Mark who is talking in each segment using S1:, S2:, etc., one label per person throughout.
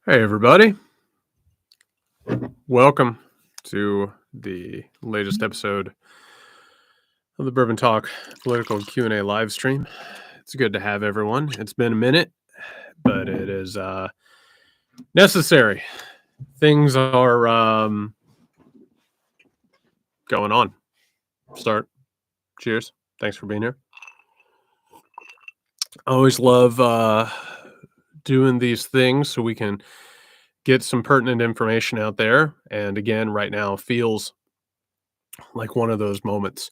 S1: Hey, everybody. Welcome to the latest episode of the Bourbon Talk political Q&A live stream. It's good to have everyone. It's been a minute, but it is necessary. Things are going on. Start. Cheers. Thanks for being here. I always love doing these things so we can get some pertinent information out there. And again, right now feels like one of those moments.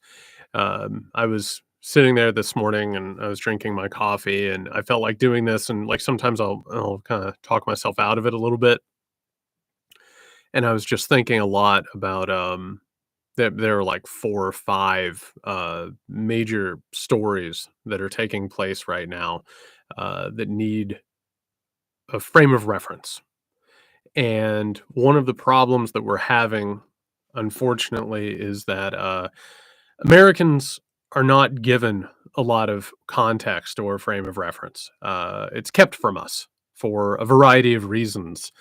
S1: I was sitting there this morning and I was drinking my coffee and I felt like doing this, and like sometimes I'll kind of talk myself out of it a little bit. And I was just thinking a lot about that there are like 4 or 5 major stories that are taking place right now that need a frame of reference. And one of the problems that we're having, unfortunately, is that Americans are not given a lot of context or frame of reference. It's kept from us for a variety of reasons,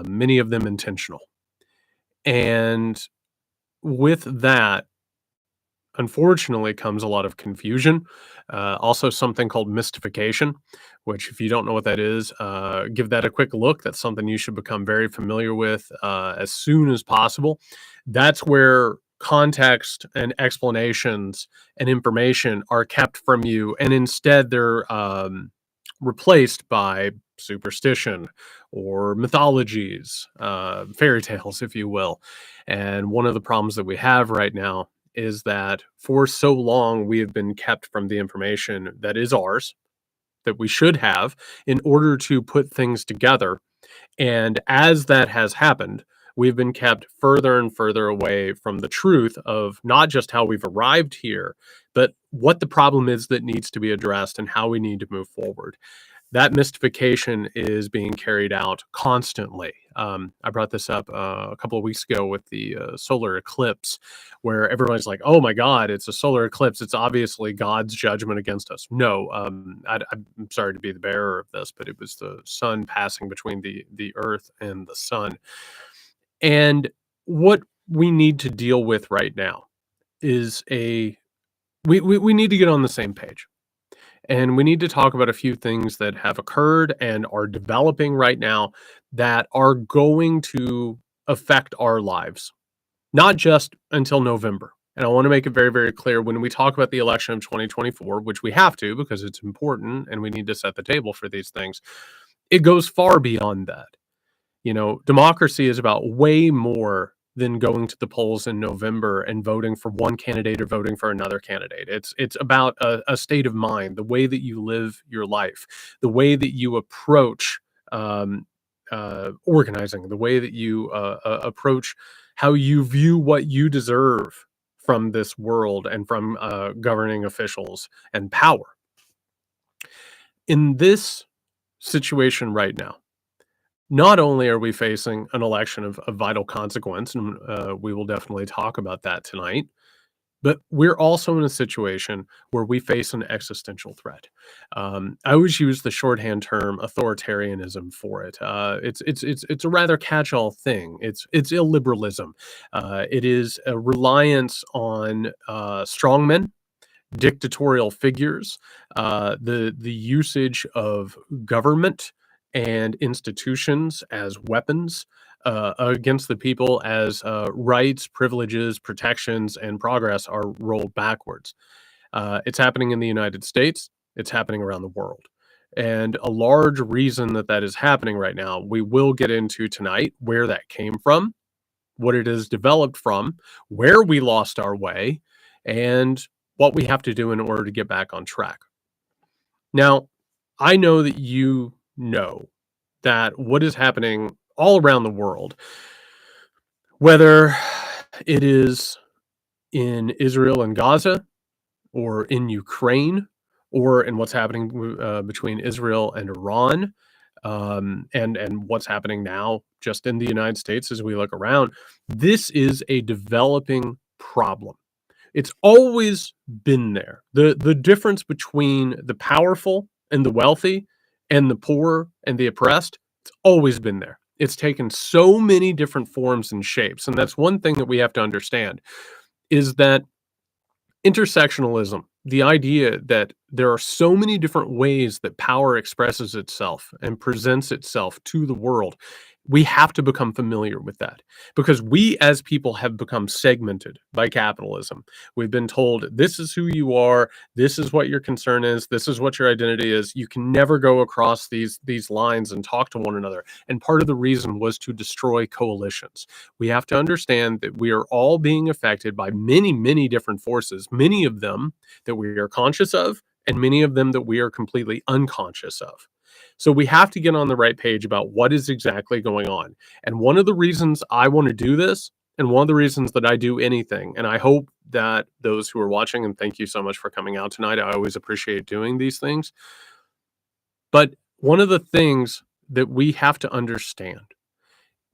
S1: many of them intentional. And with that, unfortunately, comes a lot of confusion. Also, something called mystification, which, if you don't know what that is, give that a quick look. That's something you should become very familiar with as soon as possible. That's where context and explanations and information are kept from you, and instead they're replaced by superstition or mythologies, fairy tales, if you will. And one of the problems that we have right now is that for so long we have been kept from the information that is ours, that we should have in order to put things together. And as that has happened, we've been kept further and further away from the truth of not just how we've arrived here, but what the problem is that needs to be addressed and how we need to move forward. That mystification is being carried out constantly. I brought this up a couple of weeks ago with the solar eclipse, where everybody's like, "Oh my God, it's a solar eclipse! It's obviously God's judgment against us." No, I'm sorry to be the bearer of this, but it was the sun passing between the Earth and the sun. And what we need to deal with right now is we need to get on the same page. And we need to talk about a few things that have occurred and are developing right now that are going to affect our lives, not just until November. And I want to make it very, very clear when we talk about the election of 2024, which we have to because it's important and we need to set the table for these things, it goes far beyond that. You know, democracy is about way more than going to the polls in November and voting for one candidate or voting for another candidate. It's about a state of mind, the way that you live your life, the way that you approach organizing, the way that you approach how you view what you deserve from this world and from governing officials and power. In this situation right now, not only are we facing an election of vital consequence, and we will definitely talk about that tonight, but we're also in a situation where we face an existential threat. I always use the shorthand term authoritarianism for it. It's a rather catch-all thing. It's illiberalism. It is a reliance on strongmen, dictatorial figures, the usage of government and institutions as weapons against the people as rights, privileges, protections, and progress are rolled backwards. It's happening in the United States. It's happening around the world. And a large reason that that is happening right now, we will get into tonight where that came from, what it has developed from, where we lost our way, and what we have to do in order to get back on track. Now, I know that you know that what is happening all around the world, whether it is in Israel and Gaza, or in Ukraine, or in what's happening between Israel and Iran, and what's happening now just in the United States as we look around, this is a developing problem. It's always been there. The difference between the powerful and the wealthy and the poor and the oppressed, It's always been there. It's taken so many different forms and shapes, and that's one thing that we have to understand, is that intersectionalism, the idea that there are so many different ways that power expresses itself and presents itself to the world, we have to become familiar with that because we as people have become segmented by capitalism. We've been told this is who you are, this is what your concern is, this is what your identity is. You can never go across these lines and talk to one another. And part of the reason was to destroy coalitions. We have to understand that we are all being affected by many, many different forces, many of them that we are conscious of, and many of them that we are completely unconscious of. So we have to get on the right page about what is exactly going on. And one of the reasons I want to do this, and one of the reasons that I do anything, and I hope that those who are watching, and thank you so much for coming out tonight, I always appreciate doing these things. But one of the things that we have to understand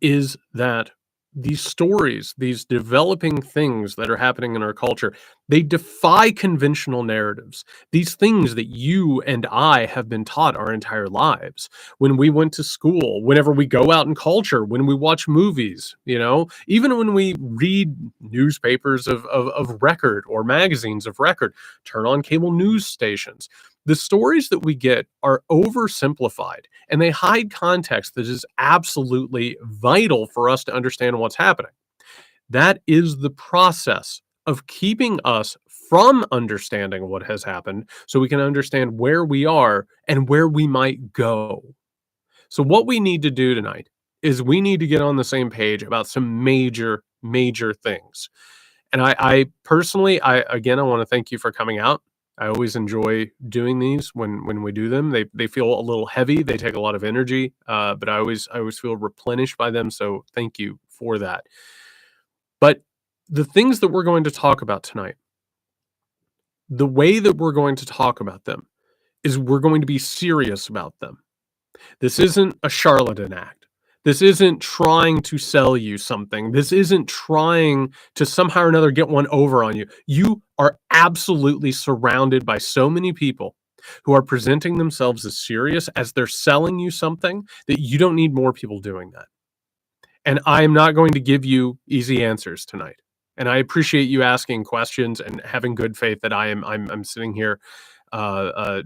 S1: is that these stories, these developing things that are happening in our culture, they defy conventional narratives. These things that you and I have been taught our entire lives. When we went to school, whenever we go out in culture, when we watch movies, even when we read newspapers of record or magazines of record, turn on cable news stations. The stories that we get are oversimplified and they hide context that is absolutely vital for us to understand what's happening. That is the process of keeping us from understanding what has happened so we can understand where we are and where we might go. So, what we need to do tonight is we need to get on the same page about some major, major things. And I personally, I want to thank you for coming out. I always enjoy doing these when we do them. They feel a little heavy. They take a lot of energy, but I always feel replenished by them. So thank you for that. But the things that we're going to talk about tonight, the way that we're going to talk about them is we're going to be serious about them. This isn't a charlatan act. This isn't trying to sell you something. This isn't trying to somehow or another get one over on you. You are absolutely surrounded by so many people who are presenting themselves as serious as they're selling you something that you don't need more people doing that. And I am not going to give you easy answers tonight. And I appreciate you asking questions and having good faith that I'm sitting here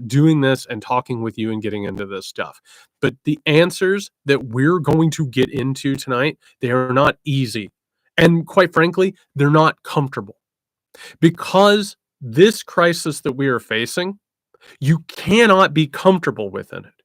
S1: doing this and talking with you and getting into this stuff. But the answers that we're going to get into tonight, they are not easy. And quite frankly, they're not comfortable because this crisis that we are facing, you cannot be comfortable within it.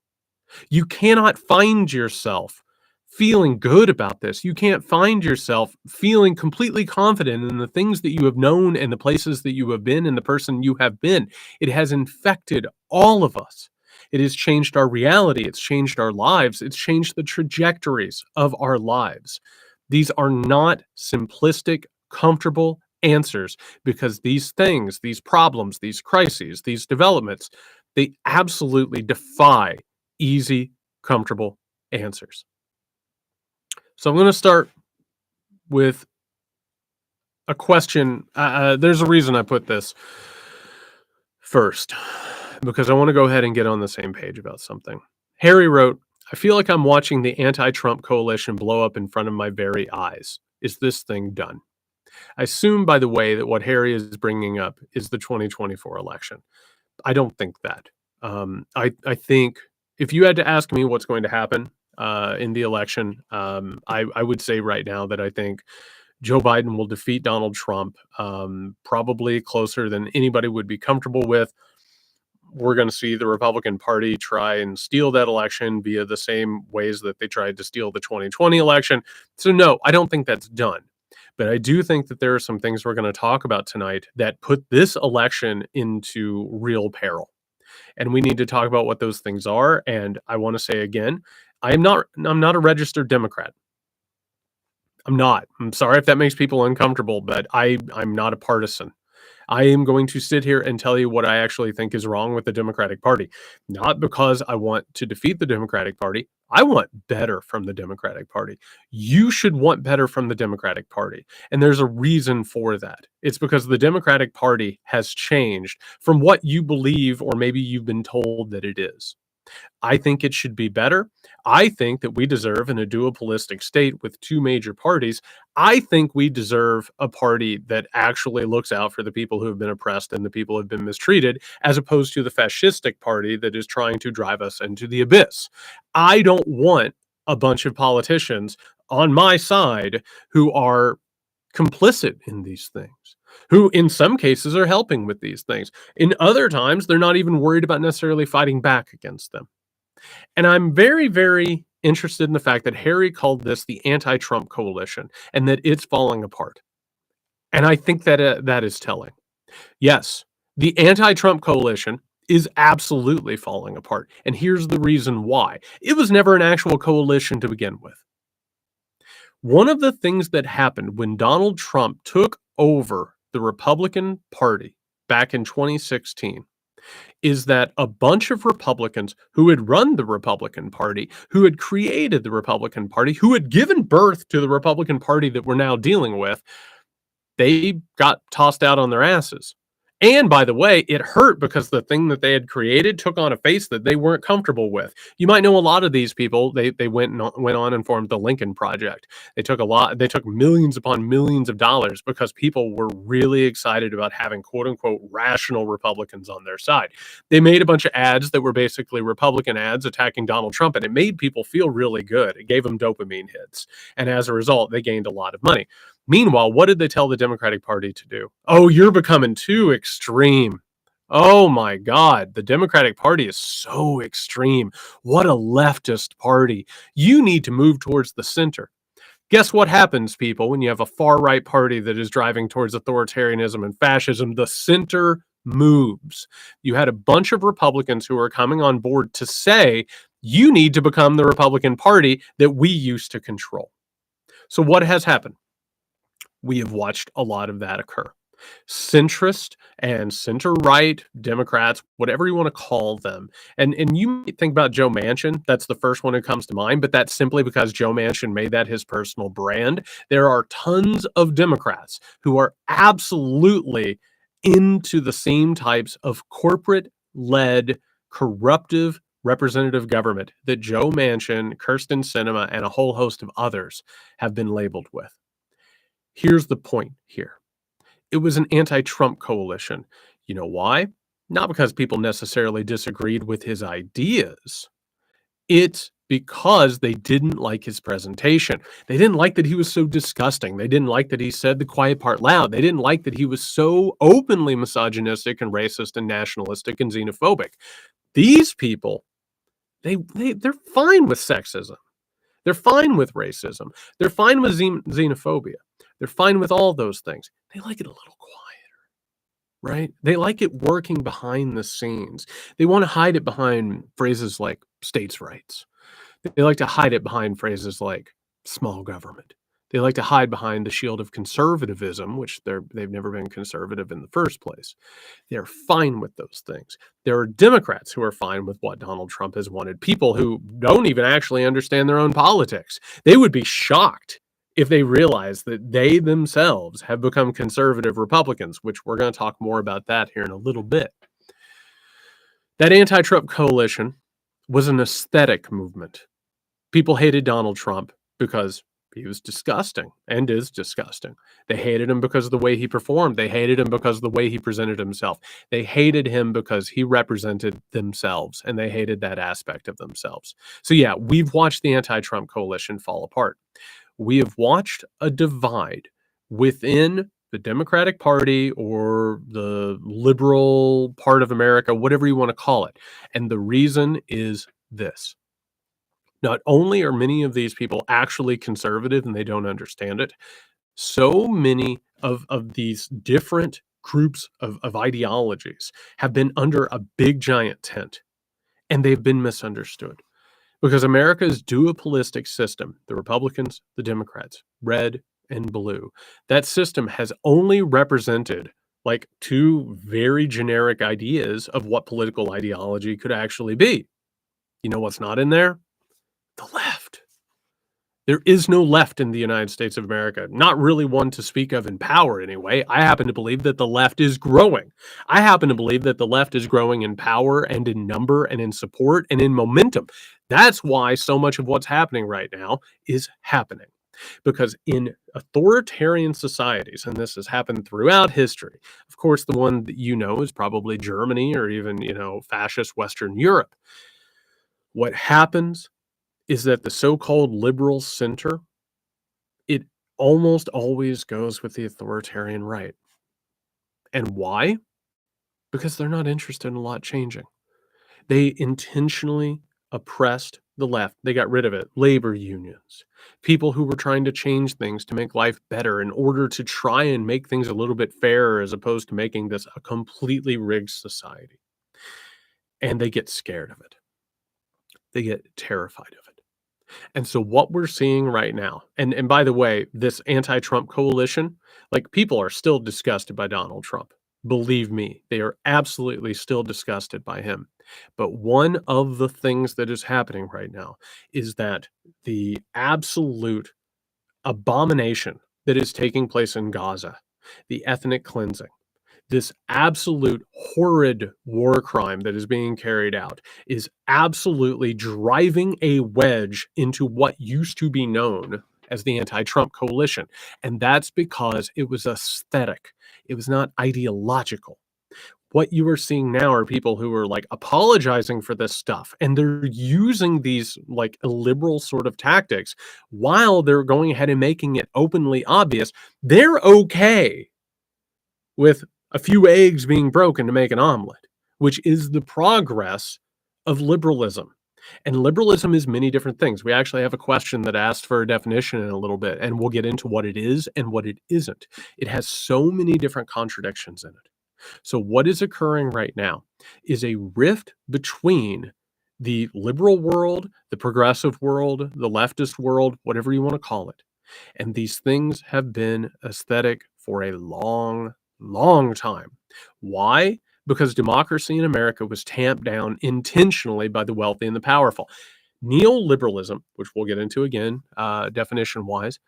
S1: You cannot find yourself feeling good about this. You can't find yourself feeling completely confident in the things that you have known and the places that you have been and the person you have been. It has infected all of us. It has changed our reality. It's changed our lives. It's changed the trajectories of our lives. These are not simplistic, comfortable answers because these things, these problems, these crises, these developments, they absolutely defy easy, comfortable answers. So I'm going to start with a question. There's a reason I put this first, because I want to go ahead and get on the same page about something. Harry wrote, I feel like I'm watching the anti-Trump coalition blow up in front of my very eyes. Is this thing done? I assume, by the way, that what Harry is bringing up is the 2024 election. I don't think that. I think if you had to ask me what's going to happen in the election, I would say right now that I think Joe Biden will defeat Donald Trump, probably closer than anybody would be comfortable with. We're going to see the Republican Party try and steal that election via the same ways that they tried to steal the 2020 election. So no, I don't think that's done. But I do think that there are some things we're going to talk about tonight that put this election into real peril. And we need to talk about what those things are. And I want to say again, I'm not a registered Democrat. I'm not. I'm sorry if that makes people uncomfortable, but I'm not a partisan. I am going to sit here and tell you what I actually think is wrong with the Democratic Party. Not because I want to defeat the Democratic Party. I want better from the Democratic Party. You should want better from the Democratic Party. And there's a reason for that. It's because the Democratic Party has changed from what you believe or maybe you've been told that it is. I think it should be better. I think that we deserve in a duopolistic state with two major parties. I think we deserve a party that actually looks out for the people who have been oppressed and the people who have been mistreated, as opposed to the fascistic party that is trying to drive us into the abyss. I don't want a bunch of politicians on my side who are complicit in these things, who in some cases are helping with these things. In other times, they're not even worried about necessarily fighting back against them. And I'm very, very interested in the fact that Harry called this the anti-Trump coalition and that it's falling apart. And I think that that is telling. Yes, the anti-Trump coalition is absolutely falling apart. And here's the reason why. It was never an actual coalition to begin with. One of the things that happened when Donald Trump took over the Republican Party back in 2016 is that a bunch of Republicans who had run the Republican Party, who had created the Republican Party, who had given birth to the Republican Party that we're now dealing with, they got tossed out on their asses. And by the way, it hurt because the thing that they had created took on a face that they weren't comfortable with. You might know a lot of these people. They went on and formed the Lincoln Project. They took millions upon millions of dollars because people were really excited about having quote unquote rational Republicans on their side. They made a bunch of ads that were basically Republican ads attacking Donald Trump, and it made people feel really good. It gave them dopamine hits. And as a result, they gained a lot of money. Meanwhile, what did they tell the Democratic Party to do? Oh, you're becoming too extreme. Oh my God, the Democratic Party is so extreme. What a leftist party. You need to move towards the center. Guess what happens, people, when you have a far-right party that is driving towards authoritarianism and fascism? The center moves. You had a bunch of Republicans who are coming on board to say, you need to become the Republican Party that we used to control. So what has happened? We have watched a lot of that occur. Centrist and center-right Democrats, whatever you want to call them. And you might think about Joe Manchin. That's the first one who comes to mind, but that's simply because Joe Manchin made that his personal brand. There are tons of Democrats who are absolutely into the same types of corporate-led, corruptive representative government that Joe Manchin, Kirsten Sinema, and a whole host of others have been labeled with. Here's the point here. It was an anti-Trump coalition. You know why? Not because people necessarily disagreed with his ideas. It's because they didn't like his presentation. They didn't like that he was so disgusting. They didn't like that he said the quiet part loud. They didn't like that he was so openly misogynistic and racist and nationalistic and xenophobic. These people, they're fine with sexism. They're fine with racism. They're fine with xenophobia. They're fine with all those things. They like it a little quieter, right? They like it working behind the scenes. They want to hide it behind phrases like states' rights. They like to hide it behind phrases like small government. They like to hide behind the shield of conservatism, which they've never been conservative in the first place. They're fine with those things. There are Democrats who are fine with what Donald Trump has wanted, people who don't even actually understand their own politics. They would be shocked if they realize that they themselves have become conservative Republicans, which we're going to talk more about that here in a little bit. That anti-Trump coalition was an aesthetic movement. People hated Donald Trump because he was disgusting and is disgusting. They hated him because of the way he performed. They hated him because of the way he presented himself. They hated him because he represented themselves, and they hated that aspect of themselves. So yeah, we've watched the anti-Trump coalition fall apart. We have watched a divide within the Democratic Party or the liberal part of America, whatever you want to call it. And the reason is this. Not only are many of these people actually conservative and they don't understand it, so many of these different groups of ideologies have been under a big giant tent, and they've been misunderstood. Because America's duopolistic system, the Republicans, the Democrats, red and blue, that system has only represented like two very generic ideas of what political ideology could actually be. You know what's not in there? The left. There is no left in the United States of America, not really one to speak of in power anyway. I happen to believe that the left is growing. I happen to believe that the left is growing in power and in number and in support and in momentum. That's why so much of what's happening right now is happening. Because in authoritarian societies, and this has happened throughout history, of course, the one that you know is probably Germany or even, fascist Western Europe. What happens is that the so-called liberal center, it almost always goes with the authoritarian right. And why? Because they're not interested in a lot changing. They intentionally oppressed the left. They got rid of it. Labor unions, people who were trying to change things to make life better in order to try and make things a little bit fairer as opposed to making this a completely rigged society. And they get scared of it. They get terrified of it. And so what we're seeing right now, and by the way, this anti-Trump coalition, like, people are still disgusted by Donald Trump. Believe me, they are absolutely still disgusted by him. But one of the things that is happening right now is that the absolute abomination that is taking place in Gaza, the ethnic cleansing, this absolute horrid war crime that is being carried out is absolutely driving a wedge into what used to be known as the anti-Trump coalition. And that's because it was aesthetic. It was not ideological. What you are seeing now are people who are like apologizing for this stuff, and they're using these like illiberal sort of tactics while they're going ahead and making it openly obvious they're okay with a few eggs being broken to make an omelet, which is the progress of liberalism. And liberalism is many different things. We actually have a question that asked for a definition in a little bit, and we'll get into what it is and what it isn't. It has so many different contradictions in it. So, what is occurring right now is a rift between the liberal world, the progressive world, the leftist world, whatever you want to call it. And these things have been aesthetic for a long, long time. Why? Because democracy in America was tamped down intentionally by the wealthy and the powerful. Neoliberalism, which we'll get into again, definition wise,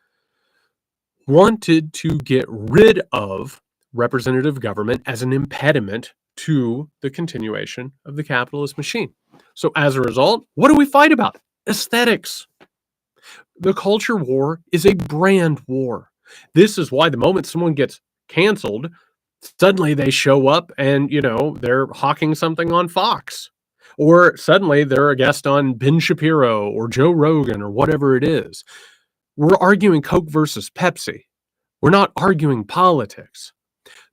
S1: wanted to get rid of representative government as an impediment to the continuation of the capitalist machine. So as a result, what do we fight about? Aesthetics. The culture war is a brand war. This is why the moment someone gets canceled, suddenly they show up and, they're hawking something on Fox. Or suddenly they're a guest on Ben Shapiro or Joe Rogan or whatever it is. We're arguing Coke versus Pepsi. We're not arguing politics.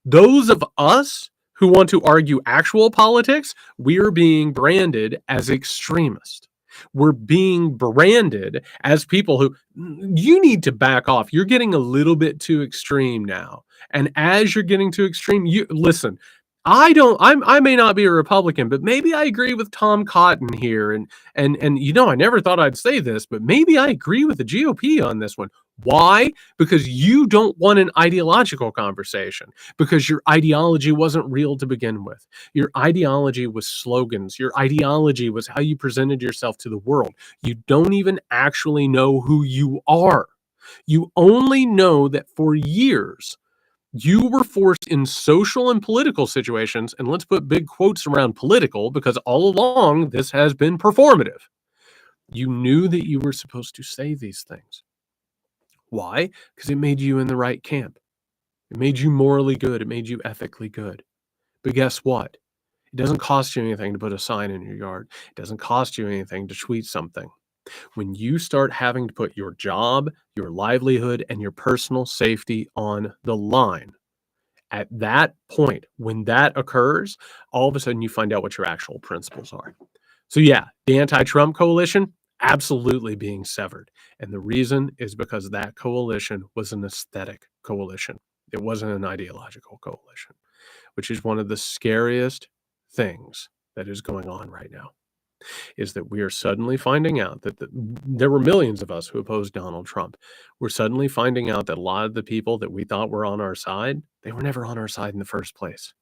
S1: Those of us who want to argue actual politics, we're being branded as extremists. We're being branded as people who, you need to back off. You're getting a little bit too extreme now. And as you're getting too extreme, you listen. I may not be a Republican, but maybe I agree with Tom Cotton here. And I never thought I'd say this, but maybe I agree with the GOP on this one. Why? Because you don't want an ideological conversation, because your ideology wasn't real to begin with. Your ideology was slogans. Your ideology was how you presented yourself to the world. You don't even actually know who you are. You only know that for years, you were forced in social and political situations, and let's put big quotes around political because all along this has been performative. You knew that you were supposed to say these things. Why? Because it made you in the right camp. It made you morally good. It made you ethically good. But guess what? It doesn't cost you anything to put a sign in your yard. It doesn't cost you anything to tweet something. When you start having to put your job, your livelihood, and your personal safety on the line, at that point, when that occurs, all of a sudden you find out what your actual principles are. So yeah, the anti-Trump coalition, absolutely being severed. And the reason is because that coalition was an aesthetic coalition. It wasn't an ideological coalition, which is one of the scariest things that is going on right now, is that we are suddenly finding out that there were millions of us who opposed Donald Trump. We're suddenly finding out that a lot of the people that we thought were on our side, they were never on our side in the first place.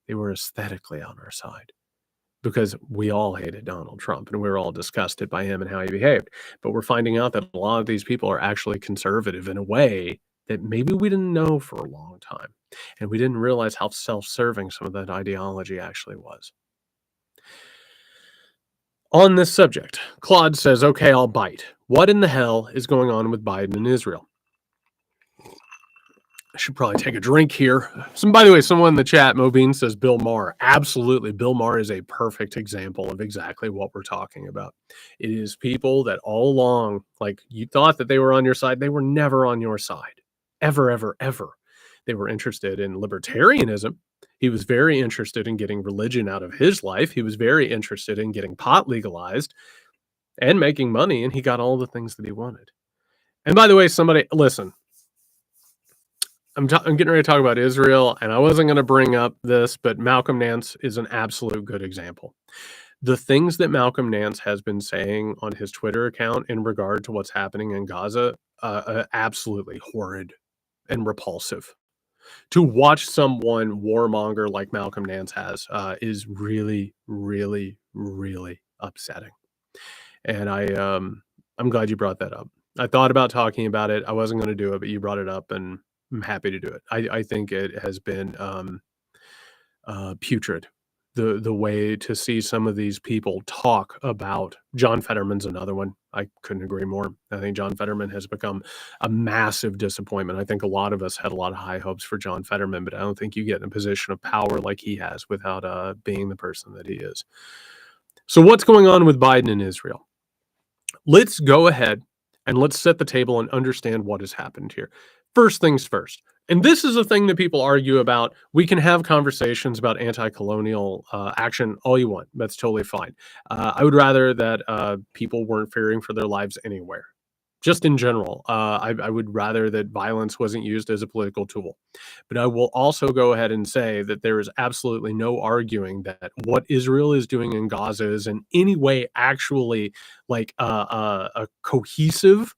S1: They were aesthetically on our side. because we all hated Donald Trump and we were all disgusted by him and how he behaved. But we're finding out that a lot of these people are actually conservative in a way that maybe we didn't know for a long time. And we didn't realize how self-serving some of that ideology actually was. On this subject, Claude says, okay, I'll bite. What in the hell is going on with Biden and Israel? I should probably take a drink here. By the way, someone in the chat, Mobeen, says Bill Maher. Absolutely. Bill Maher is a perfect example of exactly what we're talking about. It is people that all along, like you thought that they were on your side. They were never on your side. Ever, ever, ever. They were interested in libertarianism. He was very interested in getting religion out of his life. He was very interested in getting pot legalized and making money, and he got all the things that he wanted. And by the way, somebody, listen, I'm getting ready to talk about Israel, and I wasn't going to bring up this, but Malcolm Nance is an absolute good example. The things that Malcolm Nance has been saying on his Twitter account in regard to what's happening in Gaza, absolutely horrid and repulsive. To watch someone warmonger like Malcolm Nance has is really, really, really upsetting. And I'm glad you brought that up. I thought about talking about it. I wasn't going to do it, but you brought it up, and I'm happy to do it. I think it has been putrid. The way to see some of these people talk about John Fetterman's another one. I couldn't agree more. I think John Fetterman has become a massive disappointment. I think a lot of us had a lot of high hopes for John Fetterman, but I don't think you get in a position of power like he has without being the person that he is. So what's going on with Biden and Israel? Let's go ahead and let's set the table and understand what has happened here. First things first. And this is a thing that people argue about. We can have conversations about anti-colonial action all you want. That's totally fine. I would rather that people weren't fearing for their lives anywhere. Just in general, I would rather that violence wasn't used as a political tool. But I will also go ahead and say that there is absolutely no arguing that what Israel is doing in Gaza is in any way actually like a cohesive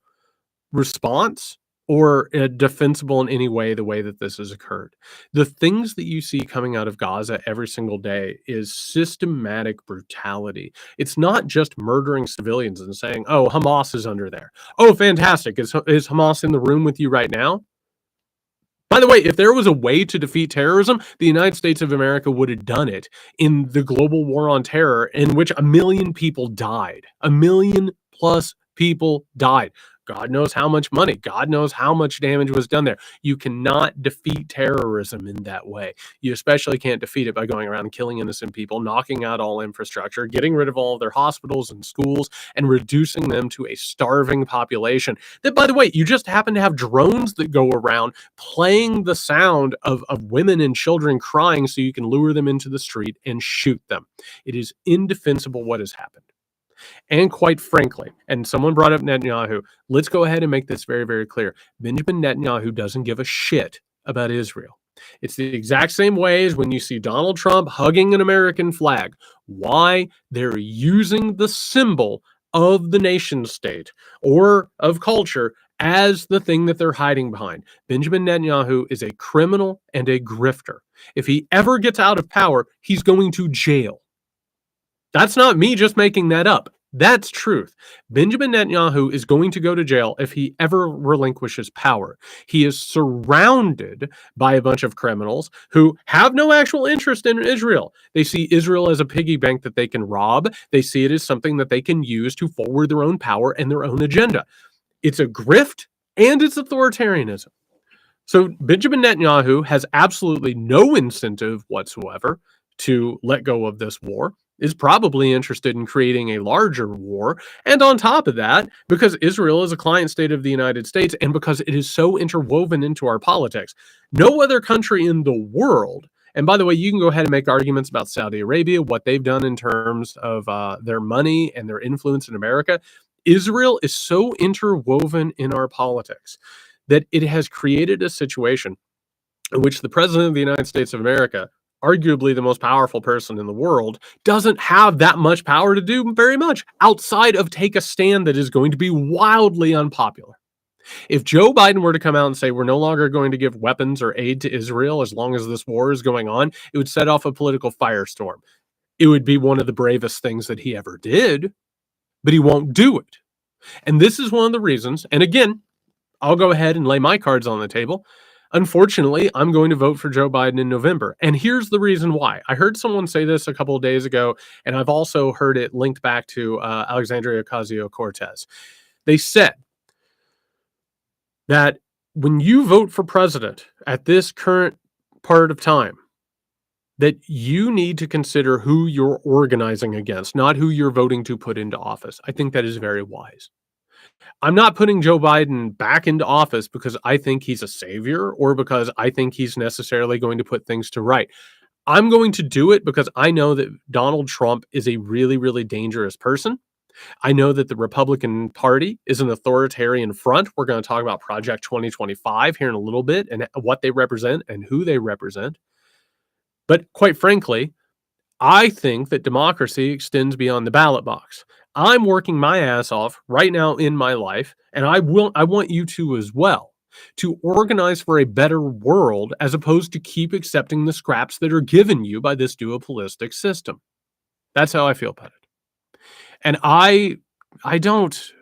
S1: response or defensible in any way the way that this has occurred. The things that you see coming out of Gaza every single day is systematic brutality. It's not just murdering civilians and saying, oh, Hamas is under there. Oh, fantastic. Is Hamas in the room with you right now? By the way, if there was a way to defeat terrorism, the United States of America would have done it in the global war on terror, in which 1 million people died. 1 million plus people died. God knows how much money, God knows how much damage was done there. You cannot defeat terrorism in that way. You especially can't defeat it by going around killing innocent people, knocking out all infrastructure, getting rid of all of their hospitals and schools, and reducing them to a starving population. That, by the way, you just happen to have drones that go around playing the sound of women and children crying so you can lure them into the street and shoot them. It is indefensible what has happened. And quite frankly, and someone brought up Netanyahu, let's go ahead and make this very, very clear. Benjamin Netanyahu doesn't give a shit about Israel. It's the exact same way as when you see Donald Trump hugging an American flag. Why? They're using the symbol of the nation state or of culture as the thing that they're hiding behind. Benjamin Netanyahu is a criminal and a grifter. If he ever gets out of power, he's going to jail. That's not me just making that up. That's truth. Benjamin Netanyahu is going to go to jail if he ever relinquishes power. He is surrounded by a bunch of criminals who have no actual interest in Israel. They see Israel as a piggy bank that they can rob. They see it as something that they can use to forward their own power and their own agenda. It's a grift and it's authoritarianism. So Benjamin Netanyahu has absolutely no incentive whatsoever to let go of this war, is probably interested in creating a larger war. And on top of that, because Israel is a client state of the United States and because it is so interwoven into our politics, no other country in the world, and by the way, you can go ahead and make arguments about Saudi Arabia, what they've done in terms of their money and their influence in America. Israel is so interwoven in our politics that it has created a situation in which the president of the United States of America, arguably the most powerful person in the world, doesn't have that much power to do very much outside of take a stand that is going to be wildly unpopular. If Joe Biden were to come out and say we're no longer going to give weapons or aid to Israel as long as this war is going on, it would set off a political firestorm. It would be one of the bravest things that he ever did, but he won't do it. And this is one of the reasons, and again, I'll go ahead and lay my cards on the table. Unfortunately, I'm going to vote for Joe Biden in November. And here's the reason why. I heard someone say this a couple of days ago, and I've also heard it linked back to Alexandria Ocasio-Cortez. They said that when you vote for president at this current part of time, that you need to consider who you're organizing against, not who you're voting to put into office. I think that is very wise. I'm not putting Joe Biden back into office because I think he's a savior or because I think he's necessarily going to put things to right. I'm going to do it because I know that Donald Trump is a really, really dangerous person. I know that the Republican Party is an authoritarian front. We're going to talk about Project 2025 here in a little bit and what they represent and who they represent. But quite frankly, I think that democracy extends beyond the ballot box. I'm working my ass off right now in my life, and I want you to as well, to organize for a better world as opposed to keep accepting the scraps that are given you by this duopolistic system. That's how I feel about it. And I don't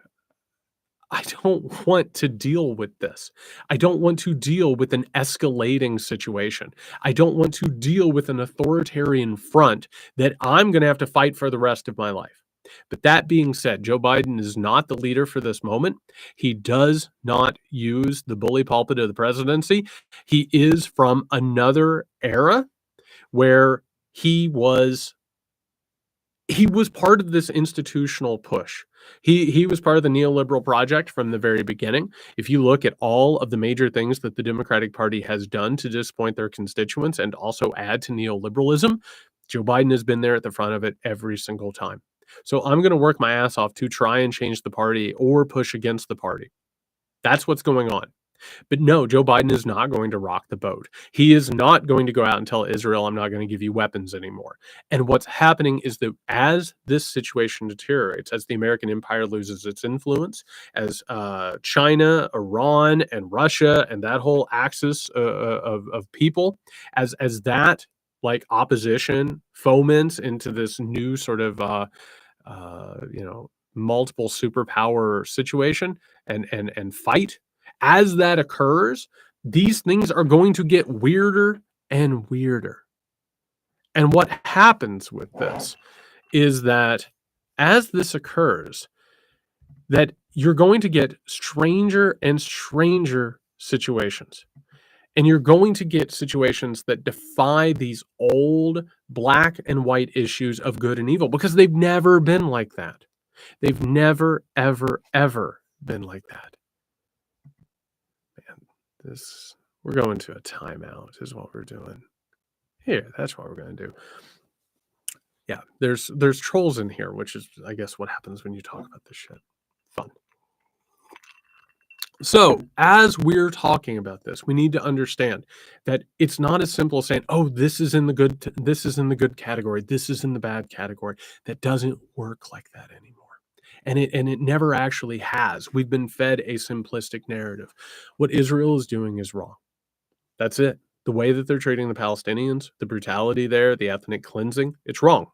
S1: want to deal with this. I don't want to deal with an escalating situation. I don't want to deal with an authoritarian front that I'm going to have to fight for the rest of my life. But that being said, Joe Biden is not the leader for this moment. He does not use the bully pulpit of the presidency. He is from another era where he was part of this institutional push. He was part of the neoliberal project from the very beginning. If you look at all of the major things that the Democratic Party has done to disappoint their constituents and also add to neoliberalism, Joe Biden has been there at the front of it every single time. So I'm going to work my ass off to try and change the party or push against the party. That's what's going on. But no, Joe Biden is not going to rock the boat. He is not going to go out and tell Israel, I'm not going to give you weapons anymore. And what's happening is that as this situation deteriorates, as the American empire loses its influence, as China, Iran, and Russia, and that whole axis of people, as that like opposition foments into this new sort of multiple superpower situation and fight, as that occurs, these things are going to get weirder and weirder. And what happens with this is that as this occurs, that you're going to get stranger and stranger situations. And you're going to get situations that defy these old black and white issues of good and evil because they've never been like that. They've never, ever, ever been like that. Man, we're going to a timeout is what we're doing. Here, that's what we're going to do. Yeah, there's trolls in here, which is, I guess, what happens when you talk about this shit. Fun. So, as we're talking about this, we need to understand that it's not as simple as saying, "Oh, this is in the good category, this is in the bad category." That doesn't work like that anymore. And it never actually has. We've been fed a simplistic narrative. What Israel is doing is wrong. That's it. The way that they're treating the Palestinians, the brutality there, the ethnic cleansing, it's wrong.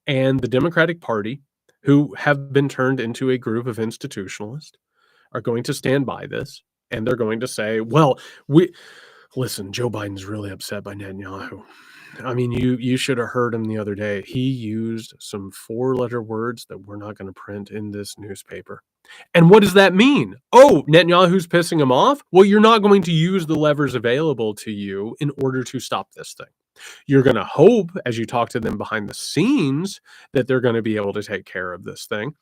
S1: And the Democratic Party, who have been turned into a group of institutionalists, are going to stand by this, and they're going to say, well, listen, Joe Biden's really upset by Netanyahu. I mean, you should have heard him the other day. He used some 4-letter words that we're not going to print in this newspaper. And what does that mean? Oh, Netanyahu's pissing him off? Well, you're not going to use the levers available to you in order to stop this thing. You're going to hope, as you talk to them behind the scenes, that they're going to be able to take care of this thing.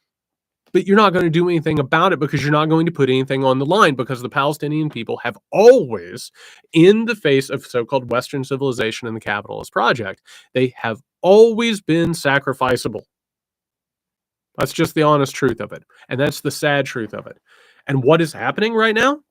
S1: But you're not going to do anything about it because you're not going to put anything on the line, because the Palestinian people have always, in the face of so-called Western civilization and the capitalist project, they have always been sacrificable. That's just the honest truth of it. And that's the sad truth of it. And what is happening right now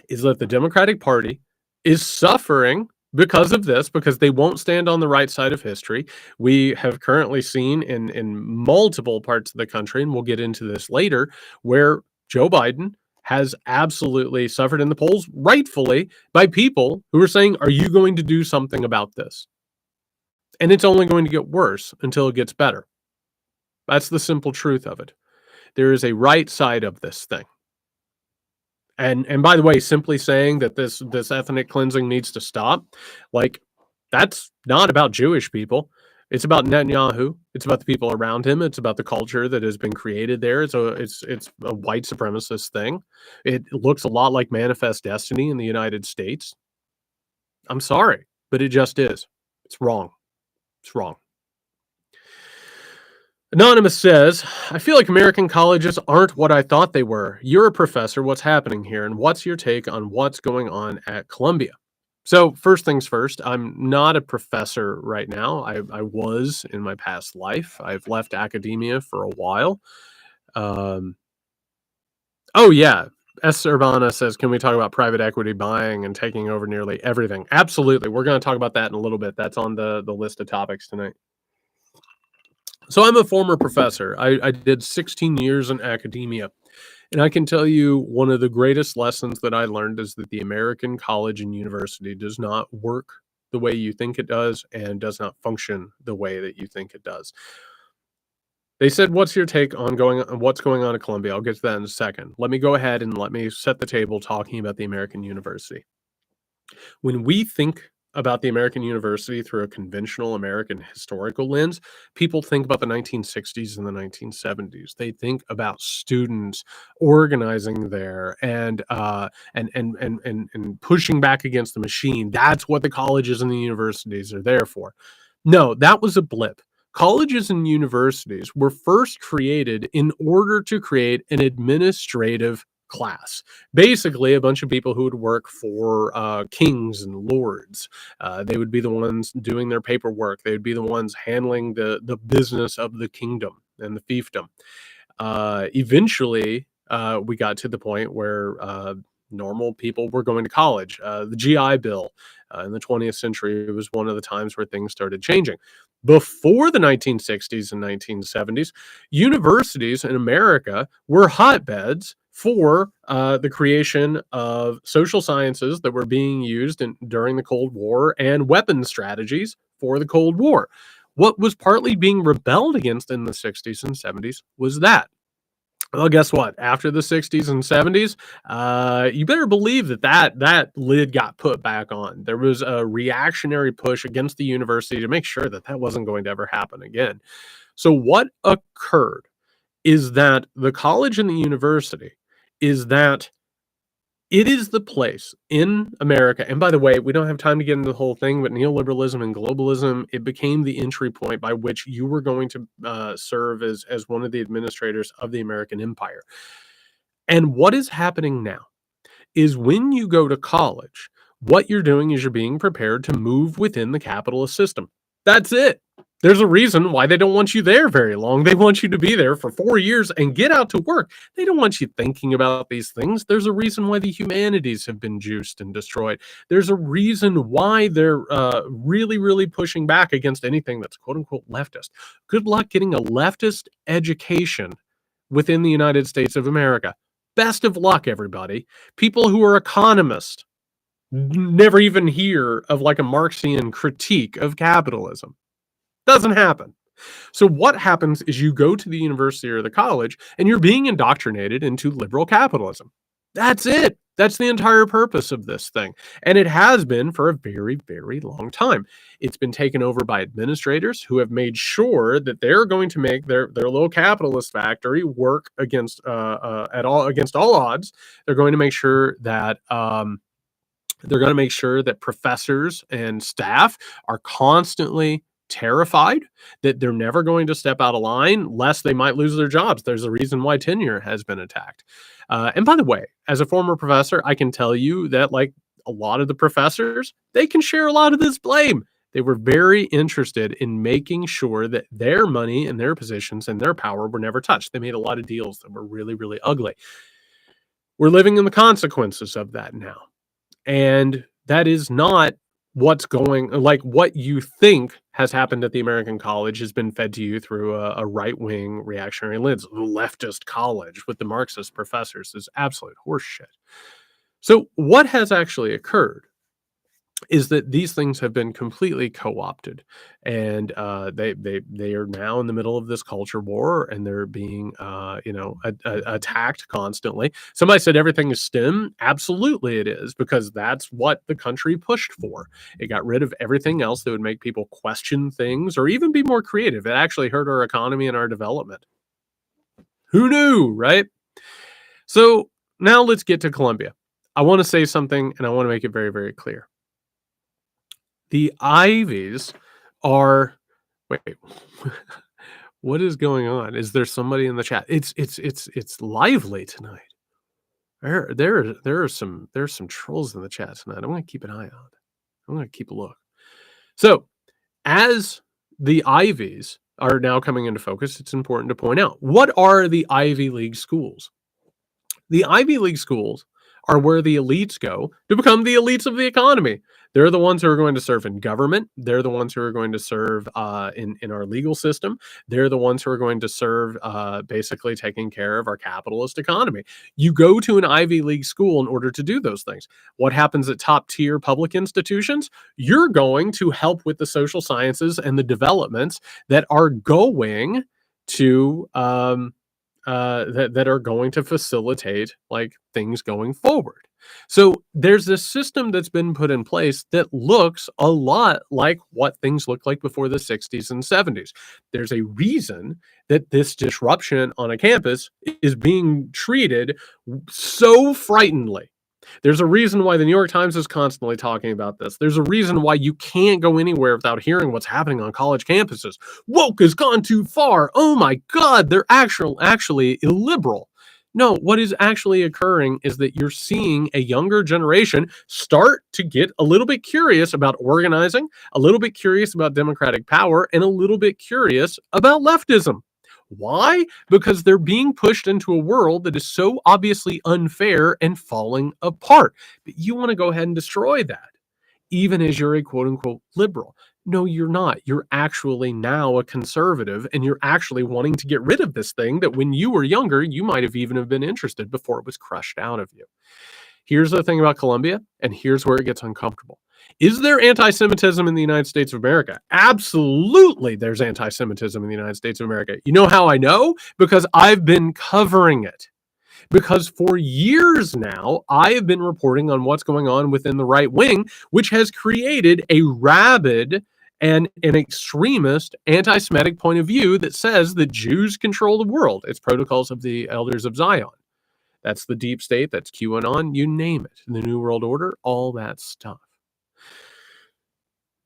S1: is that the Democratic Party is suffering because of this, because they won't stand on the right side of history. We have currently seen in multiple parts of the country, and we'll get into this later, where Joe Biden has absolutely suffered in the polls, rightfully, by people who are saying, are you going to do something about this? And it's only going to get worse until it gets better. That's the simple truth of it. There is a right side of this thing. And by the way, simply saying that this ethnic cleansing needs to stop, like, that's not about Jewish people. It's about Netanyahu. It's about the people around him. It's about the culture that has been created there. It's a white supremacist thing. It looks a lot like Manifest Destiny in the United States. I'm sorry, but it just is. It's wrong. It's wrong. Anonymous says, I feel like American colleges aren't what I thought they were. You're a professor. What's happening here? And what's your take on what's going on at Columbia? So, first things first, I'm not a professor right now. I was in my past life. I've left academia for a while. Um, oh, yeah. S. Urbana says, can we talk about private equity buying and taking over nearly everything? Absolutely. We're going to talk about that in a little bit. That's on the list of topics tonight. So I'm a former professor. I did 16 years in academia. And I can tell you one of the greatest lessons that I learned is that the American college and university does not work the way you think it does and does not function the way that you think it does. They said, what's your take on what's going on at Columbia? I'll get to that in a second. Let me go ahead and let me set the table talking about the American university. When we think about the American university through a conventional American historical lens, people think about the 1960s and the 1970s. They think about students organizing there and pushing back against the machine. That's what the colleges and the universities are there for. No, that was a blip. Colleges and universities were first created in order to create an administrative class, basically a bunch of people who would work for kings and lords. They would be the ones doing their paperwork. They would be the ones handling the business of the kingdom and the fiefdom. Eventually, we got to the point where normal people were going to college. The GI Bill in the 20th century was one of the times where things started changing. Before the 1960s and 1970s, universities in America were hotbeds for the creation of social sciences that were being used during the Cold War and weapons strategies for the Cold War. What was partly being rebelled against in the 60s and 70s was that. Well, guess what? After the 60s and 70s, you better believe that lid got put back on. There was a reactionary push against the university to make sure that wasn't going to ever happen again. So what occurred is that the college and the university is that it is the place in America, and by the way, we don't have time to get into the whole thing, but neoliberalism and globalism, it became the entry point by which you were going to serve as one of the administrators of the American empire. And what is happening now is when you go to college, what you're doing is you're being prepared to move within the capitalist system. That's it. There's a reason why they don't want you there very long. They want you to be there for 4 years and get out to work. They don't want you thinking about these things. There's a reason why the humanities have been juiced and destroyed. There's a reason why they're really, really pushing back against anything that's quote unquote leftist. Good luck getting a leftist education within the United States of America. Best of luck, everybody. People who are economists never even hear of like a Marxian critique of capitalism. Doesn't happen. So what happens is you go to the university or the college and you're being indoctrinated into liberal capitalism. That's it. That's the entire purpose of this thing. And it has been for a very, very long time. It's been taken over by administrators who have made sure that they're going to make their little capitalist factory work against all odds. They're going to make sure that professors and staff are constantly terrified that they're never going to step out of line lest they might lose their jobs. There's a reason why tenure has been attacked. And by the way, as a former professor, I can tell you that like a lot of the professors, they can share a lot of this blame. They were very interested in making sure that their money and their positions and their power were never touched. They made a lot of deals that were really, really ugly. We're living in the consequences of that now. And that is not what's going like what you think has happened at the American college has been fed to you through a right-wing reactionary lens. Leftist college with the Marxist professors is absolute horseshit. So what has actually occurred is that these things have been completely co-opted, and they are now in the middle of this culture war, and they're being attacked constantly. Somebody said everything is STEM. Absolutely, it is, because that's what the country pushed for. It got rid of everything else that would make people question things or even be more creative. It actually hurt our economy and our development. Who knew, right? So now let's get to Colombia. I want to say something, and I want to make it very, very clear. The Ivies are wait, what is going on? Is there somebody in the chat? It's lively tonight. There's some trolls in the chat tonight. I'm gonna keep an eye on it. I'm gonna keep a look. So, as the Ivies are now coming into focus, it's important to point out, what are the Ivy League schools? The Ivy League schools are where the elites go to become the elites of the economy. They're the ones who are going to serve in government. They're the ones who are going to serve in our legal system. They're the ones who are going to serve basically taking care of our capitalist economy. You go to an Ivy League school in order to do those things. What happens at top tier public institutions? You're going to help with the social sciences and the developments that are going to that are going to facilitate like things going forward. So there's this system that's been put in place that looks a lot like what things looked like before the 60s and 70s. There's a reason that this disruption on a campus is being treated so frighteningly. There's a reason why the New York Times is constantly talking about this. There's a reason why you can't go anywhere without hearing what's happening on college campuses. Woke has gone too far. Oh my God, they're actually illiberal. No, what is actually occurring is that you're seeing a younger generation start to get a little bit curious about organizing, a little bit curious about democratic power, and a little bit curious about leftism. Why? Because they're being pushed into a world that is so obviously unfair and falling apart. But you want to go ahead and destroy that, even as you're a quote unquote liberal. No, you're not. You're actually now a conservative, and you're actually wanting to get rid of this thing that when you were younger, you might have even have been interested before it was crushed out of you. Here's the thing about Colombia, and here's where it gets uncomfortable. Is there anti-Semitism in the United States of America? Absolutely, there's anti-Semitism in the United States of America. You know how I know? Because I've been covering it. Because for years now, I have been reporting on what's going on within the right wing, which has created a rabid and an extremist anti-Semitic point of view that says that Jews control the world. It's Protocols of the Elders of Zion. That's the deep state, that's QAnon, you name it. The New World Order, all that stuff.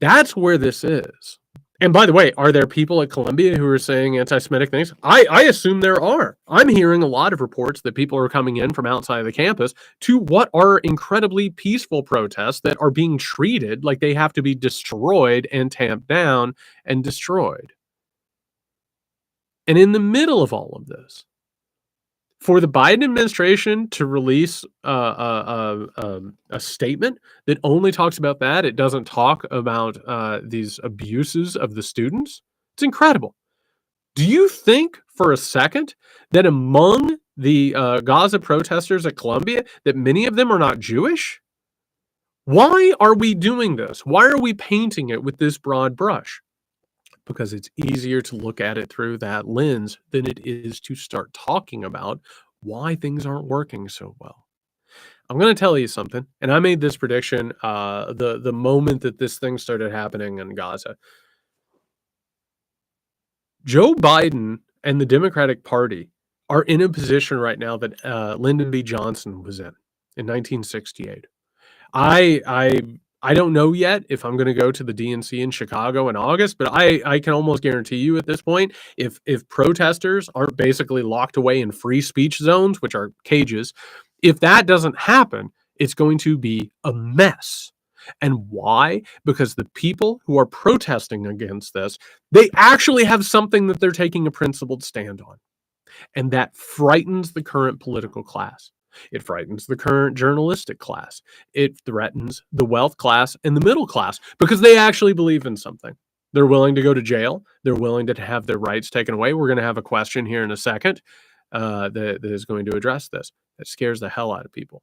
S1: That's where this is. And by the way, are there people at Columbia who are saying anti-Semitic things? I assume there are. I'm hearing a lot of reports that people are coming in from outside of the campus to what are incredibly peaceful protests that are being treated like they have to be destroyed and tamped down and destroyed. And in the middle of all of this, for the Biden administration to release a statement that only talks about that, it doesn't talk about these abuses of the students, it's incredible. Do you think for a second that among the Gaza protesters at Columbia, that many of them are not Jewish? Why are we doing this? Why are we painting it with this broad brush? Because it's easier to look at it through that lens than it is to start talking about why things aren't working so well. I'm going to tell you something, and I made this prediction the moment that this thing started happening in Gaza. Joe Biden and the Democratic Party are in a position right now that Lyndon B. Johnson was in 1968. I don't know yet if I'm going to go to the DNC in Chicago in August, but I can almost guarantee you at this point, if protesters aren't basically locked away in free speech zones, which are cages, if that doesn't happen, it's going to be a mess. And why? Because the people who are protesting against this, they actually have something that they're taking a principled stand on. And that frightens the current political class. It frightens the current journalistic class. It threatens the wealth class and the middle class because they actually believe in something. They're willing to go to jail. They're willing to have their rights taken away. We're going to have a question here in a second that is going to address this. That scares the hell out of people.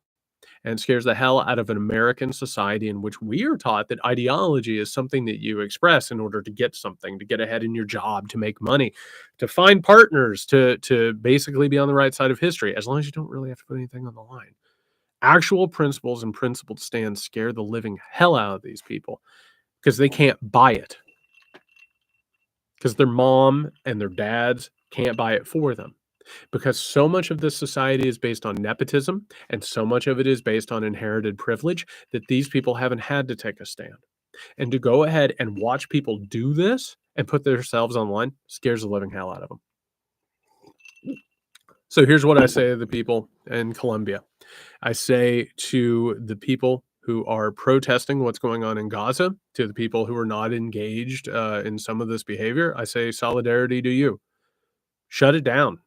S1: and it scares the hell out of an American society in which we are taught that ideology is something that you express in order to get something, to get ahead in your job, to make money, to find partners, to basically be on the right side of history, as long as you don't really have to put anything on the line. Actual principles and principled stands scare the living hell out of these people because they can't buy it. Because their mom and their dads can't buy it for them. Because so much of this society is based on nepotism and so much of it is based on inherited privilege that these people haven't had to take a stand. And to go ahead and watch people do this and put themselves online scares the living hell out of them. So here's what I say to the people in Colombia. I say to the people who are protesting what's going on in Gaza, to the people who are not engaged in some of this behavior, I say solidarity to you. Shut it down.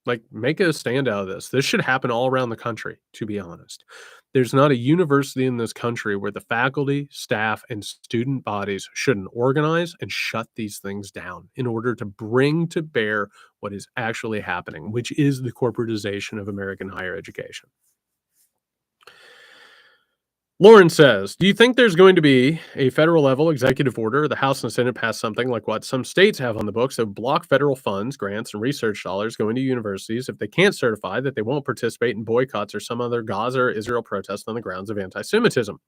S1: Like, make a stand out of this. This should happen all around the country, to be honest. There's not a university in this country where the faculty, staff, and student bodies shouldn't organize and shut these things down in order to bring to bear what is actually happening, which is the corporatization of American higher education. Lauren says, do you think there's going to be a federal level executive order? The House and Senate pass something like what some states have on the books that block federal funds, grants, and research dollars going to universities if they can't certify that they won't participate in boycotts or some other Gaza or Israel protest on the grounds of anti-Semitism.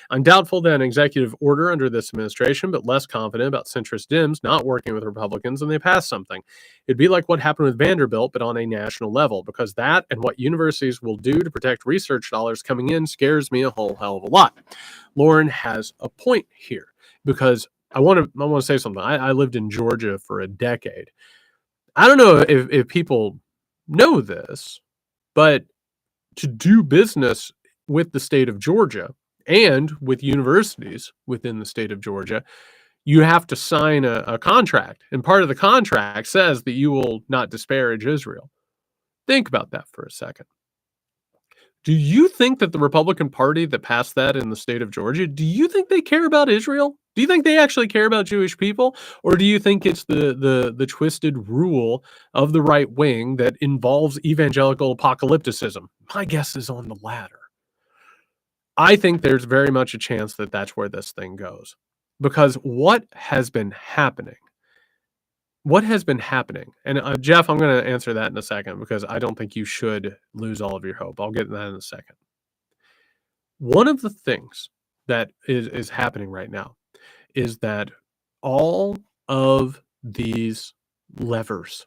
S1: I'm doubtful that an executive order under this administration, but less confident about centrist Dems not working with Republicans and they pass something. It'd be like what happened with Vanderbilt, but on a national level, because that and what universities will do to protect research dollars coming in scares me a whole hell of a lot. Lauren has a point here because I want to say something. I lived in Georgia for a decade. I don't know if people know this, but to do business with the state of Georgia and with universities within the state of Georgia, you have to sign a contract. And part of the contract says that you will not disparage Israel. Think about that for a second. Do you think that the Republican Party that passed that in the state of Georgia, do you think they care about Israel? Do you think they actually care about Jewish people? Or do you think it's the twisted rule of the right wing that involves evangelical apocalypticism? My guess is on the latter. I think there's very much a chance that that's where this thing goes. Because what has been happening? And Jeff, I'm going to answer that in a second because I don't think you should lose all of your hope. I'll get to that in a second. One of the things that is happening right now is that all of these levers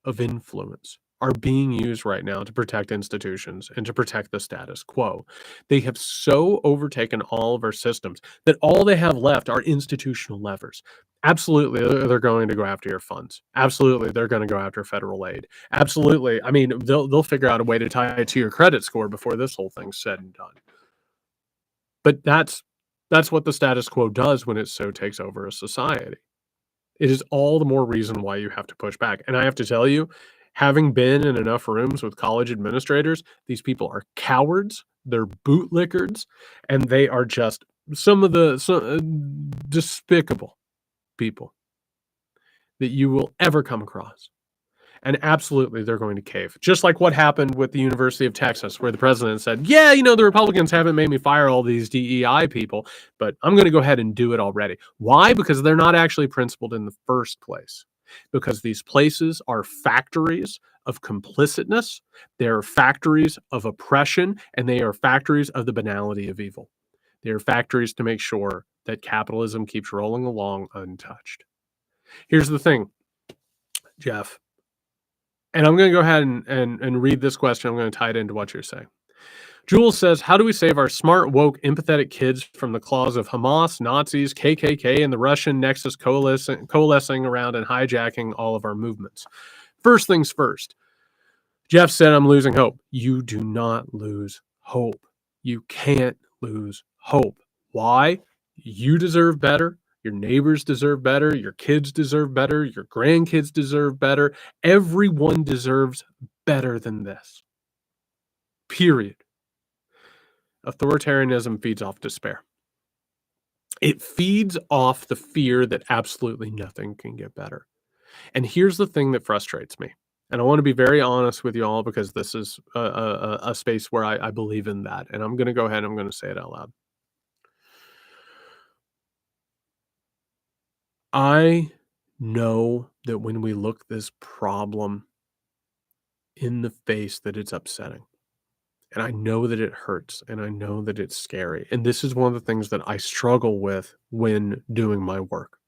S1: of influence are being used right now to protect institutions and to protect the status quo. They have so overtaken all of our systems that all they have left are institutional levers. Absolutely, they're going to go after your funds. Absolutely, they're going to go after federal aid. Absolutely, I mean, they'll figure out a way to tie it to your credit score before this whole thing's said and done. But that's what the status quo does when it so takes over a society. It is all the more reason why you have to push back. And I have to tell you, having been in enough rooms with college administrators, these people are cowards, they're bootlickards, and they are just some of the despicable people that you will ever come across. And absolutely, they're going to cave. Just like what happened with the University of Texas, where the president said, yeah, you know, the Republicans haven't made me fire all these DEI people, but I'm going to go ahead and do it already. Why? Because they're not actually principled in the first place. Because these places are factories of complicitness, they are factories of oppression, and they are factories of the banality of evil. They are factories to make sure that capitalism keeps rolling along untouched. Here's the thing, Jeff. And I'm going to go ahead and read this question. I'm going to tie it into what you're saying. Jules says, how do we save our smart, woke, empathetic kids from the claws of Hamas, Nazis, KKK, and the Russian nexus coalescing around and hijacking all of our movements? First things first. Jeff said, I'm losing hope. You do not lose hope. You can't lose hope. Why? You deserve better. Your neighbors deserve better. Your kids deserve better. Your grandkids deserve better. Everyone deserves better than this. Period. Authoritarianism feeds off despair. It feeds off the fear that absolutely nothing can get better. And here's the thing that frustrates me. And I want to be very honest with you all because this is a space where I believe in that. And I'm going to go ahead and I'm going to say it out loud. I know that when we look this problem in the face that it's upsetting. And I know that it hurts and I know that it's scary. And this is one of the things that I struggle with when doing my work.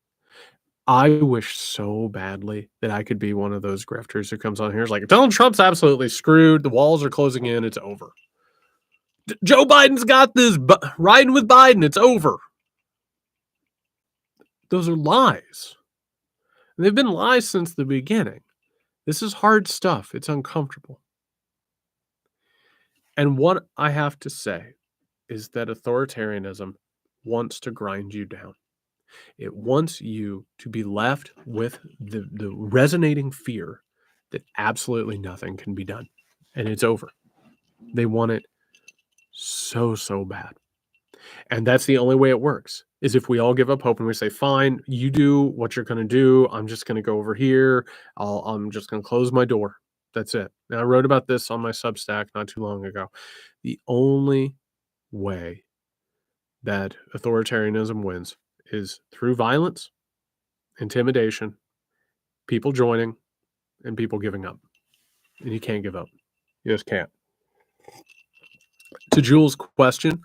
S1: I wish so badly that I could be one of those grifters who comes on here is like, Donald Trump's absolutely screwed. The walls are closing in. It's over. Joe Biden's got this. Riding with Biden. It's over. Those are lies. And they've been lies since the beginning. This is hard stuff. It's uncomfortable. And what I have to say is that authoritarianism wants to grind you down. It wants you to be left with the resonating fear that absolutely nothing can be done and it's over. They want it so bad. And that's the only way it works is if we all give up hope and we say, fine, you do what you're going to do. I'm just going to go over here. I'm just going to close my door. That's it. And I wrote about this on my Substack not too long ago. The only way that authoritarianism wins is through violence, intimidation, people joining, and people giving up. And you can't give up. You just can't. To Jules' question,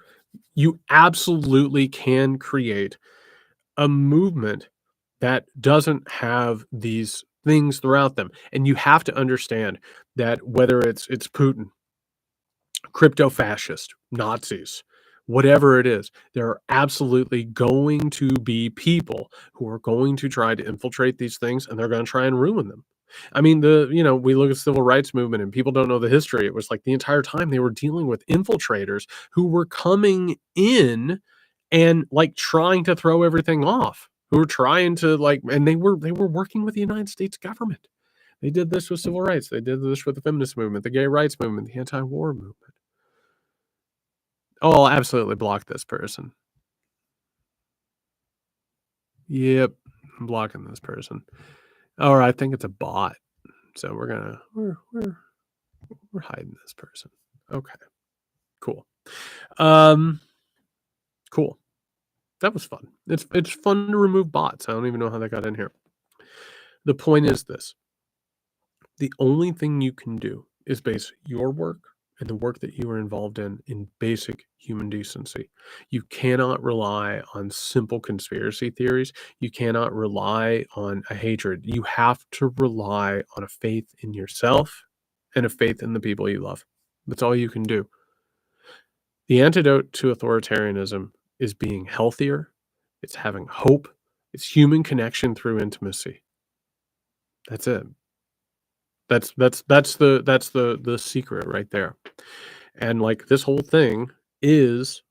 S1: you absolutely can create a movement that doesn't have these things throughout them. And you have to understand that whether it's Putin, crypto-fascist, Nazis, whatever it is, there are absolutely going to be people who are going to try to infiltrate these things and they're going to try and ruin them. I mean, we look at the civil rights movement and people don't know the history. It was like the entire time they were dealing with infiltrators who were coming in and like trying to throw everything off, who were trying to and they were working with the United States government. They did this with civil rights. They did this with the feminist movement, the gay rights movement, the anti-war movement. Oh, I'll absolutely block this person. Yep, I'm blocking this person. All right, I think it's a bot. So we're hiding this person. Okay. Cool. Cool. That was fun. It's fun to remove bots. I don't even know how they got in here. The point is this. The only thing you can do is base your work and the work that you are involved in basic human decency. You cannot rely on simple conspiracy theories. You cannot rely on a hatred. You have to rely on a faith in yourself and a faith in the people you love. That's all you can do. The antidote to authoritarianism is being healthier. It's having hope. It's human connection through intimacy. That's it. That's the secret right there. And like this whole thing is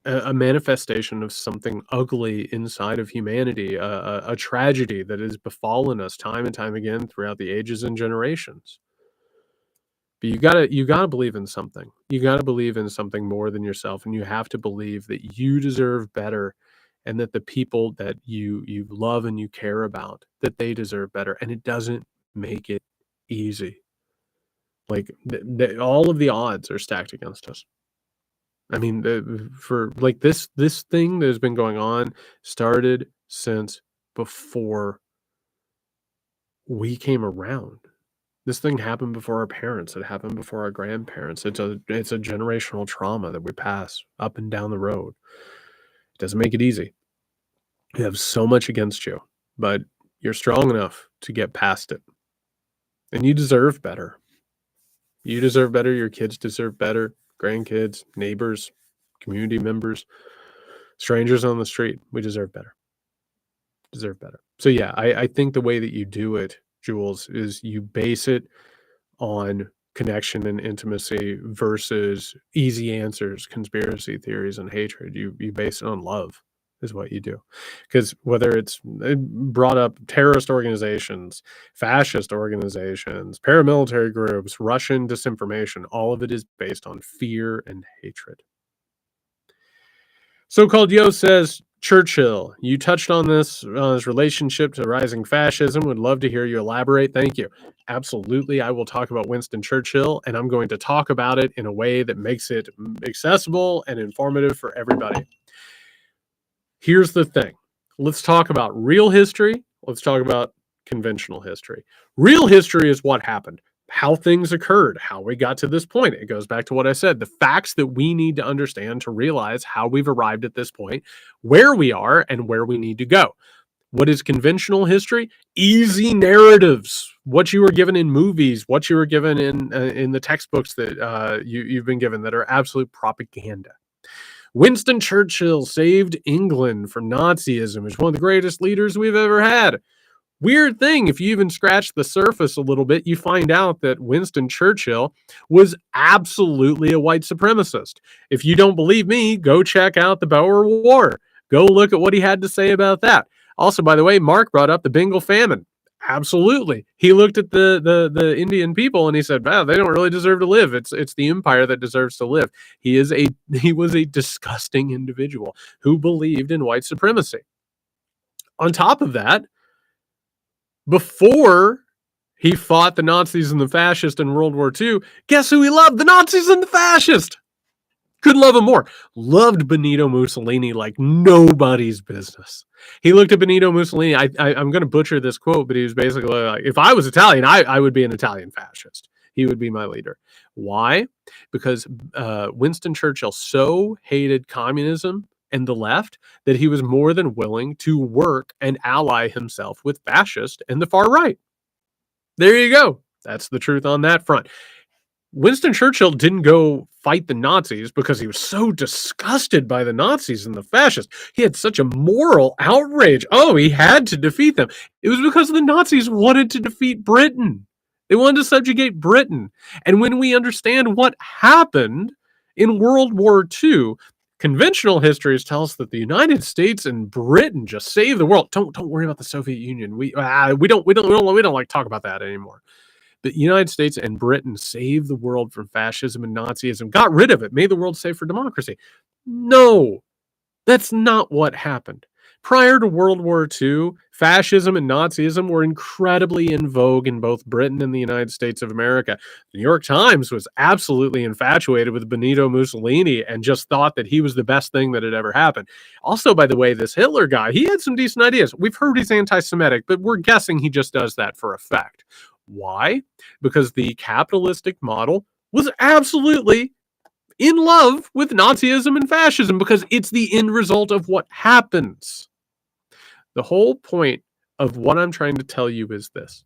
S1: a manifestation of something ugly inside of humanity, a tragedy that has befallen us time and time again throughout the ages and generations. But you gotta believe in something. You gotta believe in something more than yourself, and you have to believe that you deserve better and that the people that you love and you care about, that they deserve better. And it doesn't make it easy. Like all of the odds are stacked against us. I mean, for like this thing that has been going on started since before we came around. This thing happened before our parents. It happened before our grandparents. It's a generational trauma that we pass up and down the road. It doesn't make it easy. You have so much against you, but you're strong enough to get past it. And you deserve better. You deserve better. Your kids deserve better. Grandkids, neighbors, community members, strangers on the street. We deserve better. Deserve better. So yeah, I think the way that you do it, Jules, is you base it on connection and intimacy versus easy answers, conspiracy theories, and hatred. You base it on love is what you do. Because whether it brought up terrorist organizations, fascist organizations, paramilitary groups, Russian disinformation, all of it is based on fear and hatred. So-called Yo says, Churchill, you touched on this, his relationship to rising fascism. Would love to hear you elaborate. Thank you. Absolutely. I will talk about Winston Churchill, and I'm going to talk about it in a way that makes it accessible and informative for everybody. Here's the thing. Let's talk about real history. Let's talk about conventional history. Real history is what happened, how things occurred, how we got to this point. It goes back to what I said, the facts that we need to understand to realize how we've arrived at this point, where we are, and where we need to go. What is conventional history? Easy narratives. What you were given in movies, what you were given in the textbooks that you've been given that are absolute propaganda. Winston Churchill saved England from Nazism. He's one of the greatest leaders we've ever had. Weird thing, if you even scratch the surface a little bit, you find out that Winston Churchill was absolutely a white supremacist. If you don't believe me, go check out the Boer War. Go look at what he had to say about that. Also, by the way, Mark brought up the Bengal famine. Absolutely. He looked at the Indian people and he said, wow, they don't really deserve to live. It's the empire that deserves to live. He was a disgusting individual who believed in white supremacy. On top of that, before he fought the Nazis and the fascists in World War II, guess who he loved? The Nazis and the fascists. Couldn't love him more. Loved Benito Mussolini like nobody's business. He looked at Benito Mussolini. I'm going to butcher this quote, but he was basically like, if I was Italian, I would be an Italian fascist. He would be my leader. Why? Because Winston Churchill so hated communism and the left that he was more than willing to work and ally himself with fascists and the far right. There you go. That's the truth on that front. Winston Churchill didn't go fight the Nazis because he was so disgusted by the Nazis and the fascists. He had such a moral outrage. Oh, he had to defeat them. It was because the Nazis wanted to defeat Britain. They wanted to subjugate Britain. And when we understand what happened in World War II, conventional histories tell us that the United States and Britain just saved the world. Don't worry about the Soviet Union. We don't like to talk about that anymore. The United States and Britain saved the world from fascism and Nazism, got rid of it, made the world safe for democracy. No, that's not what happened. Prior to World War II, fascism and Nazism were incredibly in vogue in both Britain and the United States of America. The New York Times was absolutely infatuated with Benito Mussolini and just thought that he was the best thing that had ever happened. Also, by the way, this Hitler guy, he had some decent ideas. We've heard he's anti-Semitic, but we're guessing he just does that for effect. Why? Because the capitalistic model was absolutely in love with Nazism and fascism because it's the end result of what happens. The whole point of what I'm trying to tell you is this.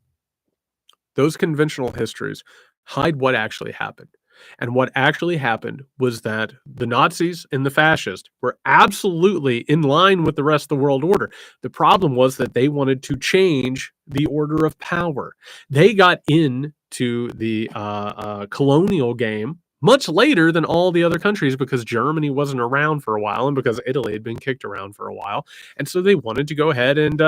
S1: Those conventional histories hide what actually happened. And what actually happened was that the Nazis and the fascists were absolutely in line with the rest of the world order. The problem was that they wanted to change the order of power. They got into the colonial game much later than all the other countries because Germany wasn't around for a while and because Italy had been kicked around for a while. And so they wanted to go ahead and,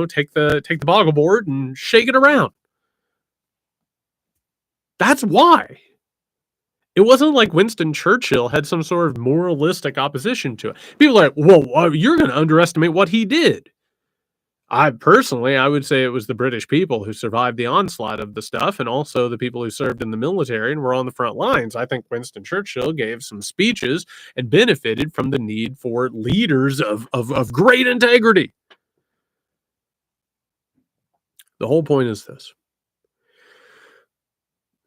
S1: take the boggle board and shake it around. That's why. It wasn't like Winston Churchill had some sort of moralistic opposition to it. People are like, well, you're going to underestimate what he did. I would say it was the British people who survived the onslaught of the stuff and also the people who served in the military and were on the front lines. I think Winston Churchill gave some speeches and benefited from the need for leaders of great integrity. The whole point is this.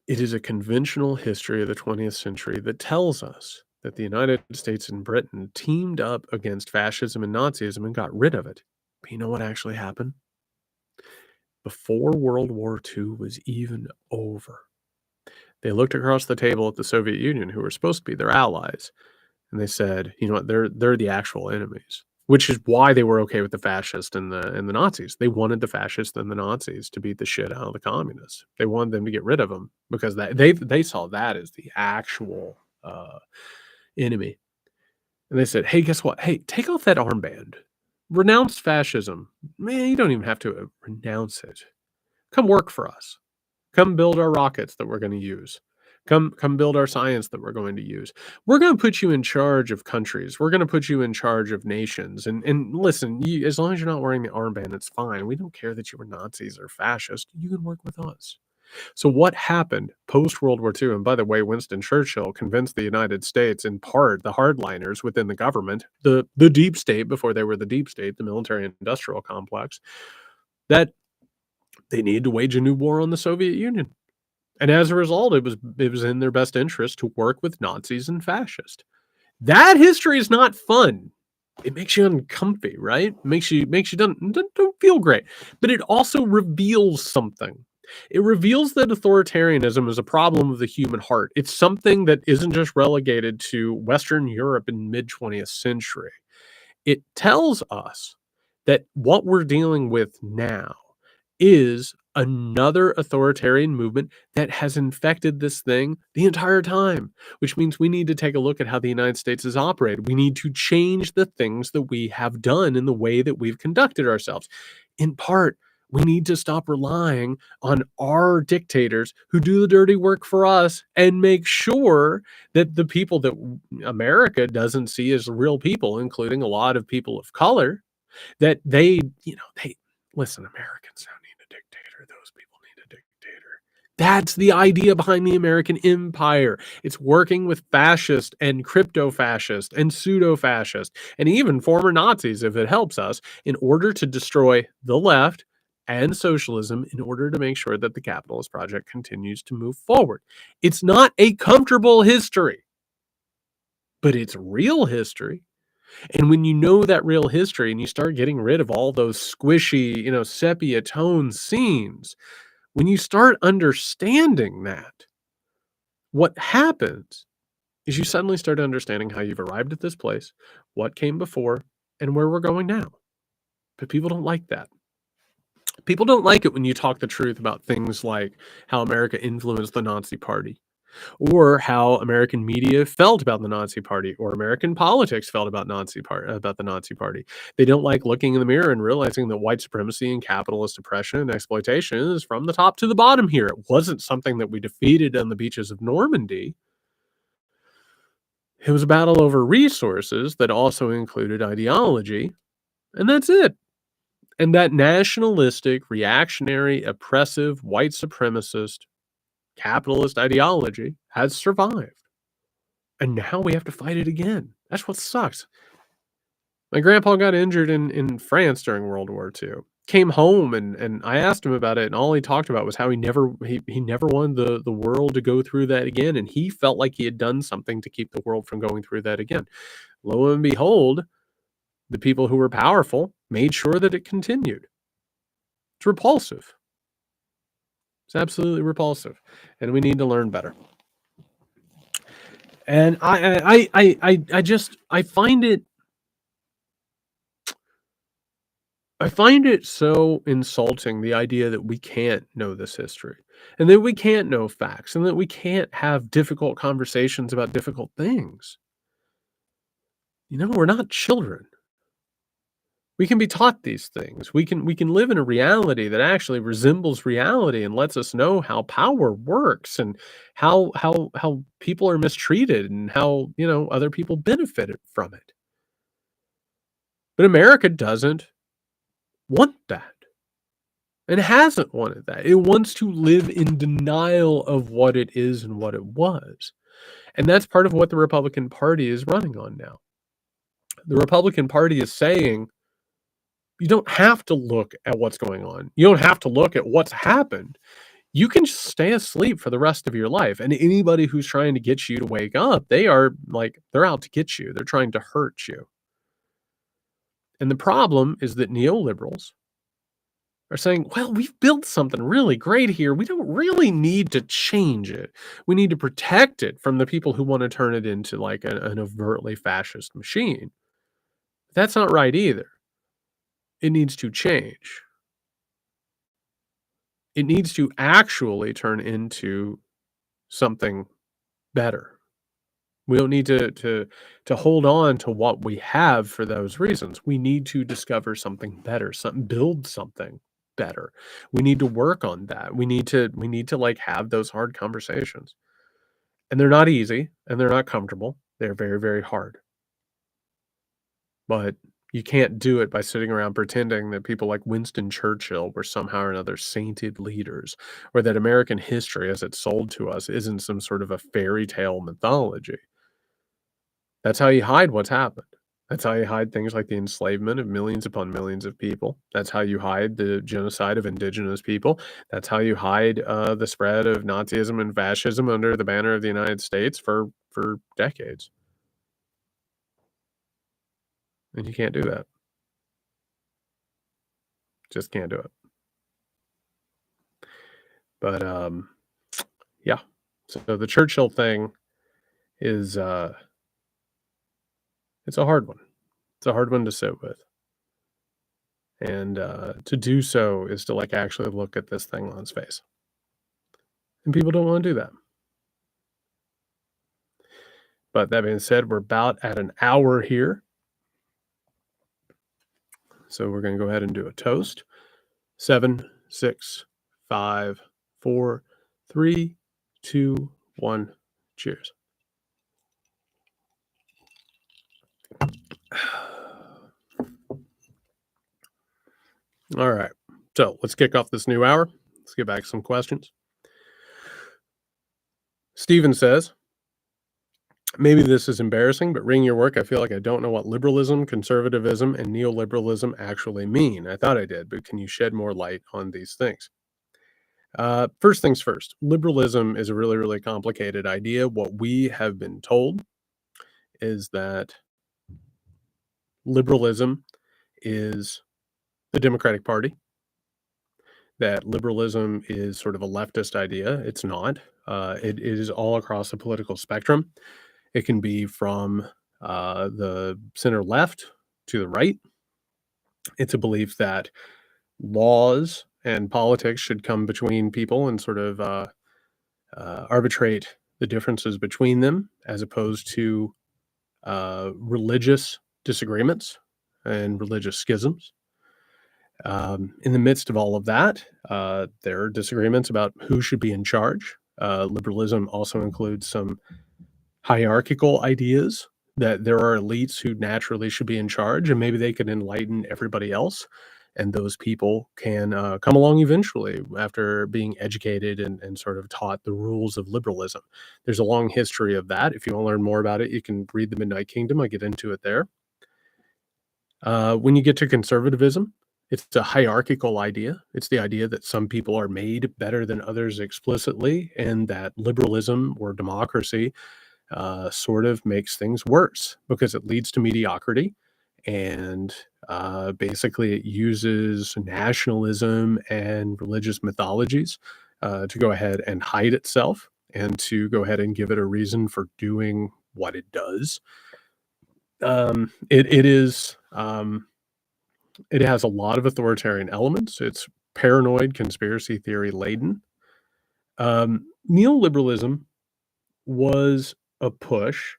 S1: It is a conventional history of the 20th century that tells us that the United States and Britain teamed up against fascism and Nazism and got rid of it. But you know what actually happened? Before World War II was even over, they looked across the table at the Soviet Union, who were supposed to be their allies, and they said, you know what, they're the actual enemies. Which is why they were okay with the fascists and the Nazis. They wanted the fascists and the Nazis to beat the shit out of the communists. They wanted them to get rid of them because they saw that as the actual enemy. And they said, hey, guess what? Hey, take off that armband. Renounce fascism. Man, you don't even have to renounce it. Come work for us. Come build our rockets that we're going to use. Come build our science that we're going to use. We're gonna put you in charge of countries. We're gonna put you in charge of nations. And listen, you, as long as you're not wearing the armband, it's fine. We don't care that you were Nazis or fascist. You can work with us. So what happened post World War II? And by the way, Winston Churchill convinced the United States, in part, the hardliners within the government, the deep state before they were the deep state, the military industrial complex, that they needed to wage a new war on the Soviet Union. And as a result, it was in their best interest to work with Nazis and fascists. That history is not fun. It makes you uncomfy, right? Makes you don't feel great. But it also reveals something. It reveals that authoritarianism is a problem of the human heart. It's something that isn't just relegated to Western Europe in mid 20th century. It tells us that what we're dealing with now is another authoritarian movement that has infected this thing the entire time, which means we need to take a look at how the United States has operated. We need to change the things that we have done in the way that we've conducted ourselves. In part, we need to stop relying on our dictators who do the dirty work for us and make sure that the people that America doesn't see as real people, including a lot of people of color, that they listen, Americans don't need a dictator. Those people need a dictator. That's the idea behind the American empire. It's working with fascist and crypto-fascist and pseudo-fascist and even former Nazis, if it helps us, in order to destroy the left and socialism in order to make sure that the capitalist project continues to move forward. It's not a comfortable history, but it's real history. And when you know that real history and you start getting rid of all those squishy, sepia tone scenes, when you start understanding that, what happens is you suddenly start understanding how you've arrived at this place, what came before, and where we're going now. But people don't like that. People don't like it when you talk the truth about things like how America influenced the Nazi Party, or how American media felt about the Nazi Party, or American politics felt about the Nazi Party. They don't like looking in the mirror and realizing that white supremacy and capitalist oppression and exploitation is from the top to the bottom here. It wasn't something that we defeated on the beaches of Normandy. It was a battle over resources that also included ideology, and that's it. And that nationalistic, reactionary, oppressive, white supremacist, capitalist ideology has survived. And now we have to fight it again. That's what sucks. My grandpa got injured in France during World War II. Came home and I asked him about it, and all he talked about was how he never wanted the world to go through that again, and he felt like he had done something to keep the world from going through that again. Lo and behold, the people who were powerful made sure that it continued. It's repulsive. It's absolutely repulsive, and we need to learn better. And I find it so insulting, the idea that we can't know this history and that we can't know facts and that we can't have difficult conversations about difficult things. We're not children. We can be taught these things. We can live in a reality that actually resembles reality and lets us know how power works and how people are mistreated and how, other people benefited from it. But America doesn't want that. And hasn't wanted that. It wants to live in denial of what it is and what it was. And that's part of what the Republican Party is running on now. The Republican Party is saying, you don't have to look at what's going on. You don't have to look at what's happened. You can just stay asleep for the rest of your life. And anybody who's trying to get you to wake up, they're out to get you. They're trying to hurt you. And the problem is that neoliberals are saying, well, we've built something really great here. We don't really need to change it. We need to protect it from the people who want to turn it into like an overtly fascist machine. That's not right either. It needs to change. It needs to actually turn into something better. We don't need to hold on to what we have for those reasons. We need to discover something better, build something better. We need to work on that. We need to like have those hard conversations. And they're not easy, and they're not comfortable. They're very, very hard. But you can't do it by sitting around pretending that people like Winston Churchill were somehow or another sainted leaders, or that American history, as it's sold to us, isn't some sort of a fairy tale mythology. That's how you hide what's happened. That's how you hide things like the enslavement of millions upon millions of people. That's how you hide the genocide of indigenous people. That's how you hide the spread of Nazism and fascism under the banner of the United States for decades. And you can't do that. Just can't do it. But yeah. So the Churchill thing is it's a hard one. It's a hard one to sit with. And to do so is to like actually look at this thing on its face. And people don't want to do that. But that being said, we're about at an hour here. So we're going to go ahead and do a toast. 7, 6, 5, 4, 3, 2, 1. Cheers. All right. So let's kick off this new hour. Let's get back to some questions. Steven says, maybe this is embarrassing, but reading your work, I feel like I don't know what liberalism, conservatism, and neoliberalism actually mean. I thought I did, but can you shed more light on these things? First things first, liberalism is a really, really complicated idea. What we have been told is that liberalism is the Democratic Party, that liberalism is sort of a leftist idea. It's not. It is all across the political spectrum. It can be from the center left to the right. It's a belief that laws and politics should come between people and sort of arbitrate the differences between them, as opposed to religious disagreements and religious schisms. In the midst of all of that, there are disagreements about who should be in charge. Liberalism also includes some hierarchical ideas that there are elites who naturally should be in charge, and maybe they can enlighten everybody else. And those people can come along eventually after being educated and sort of taught the rules of liberalism. There's a long history of that. If you want to learn more about it, you can read The Midnight Kingdom. I get into it there. When you get to conservatism, it's a hierarchical idea. It's the idea that some people are made better than others explicitly, and that liberalism or democracy sort of makes things worse because it leads to mediocrity. And basically, it uses nationalism and religious mythologies to go ahead and hide itself and to go ahead and give it a reason for doing what it does. It is it has a lot of authoritarian elements. It's paranoid, conspiracy theory laden. Neoliberalism was a push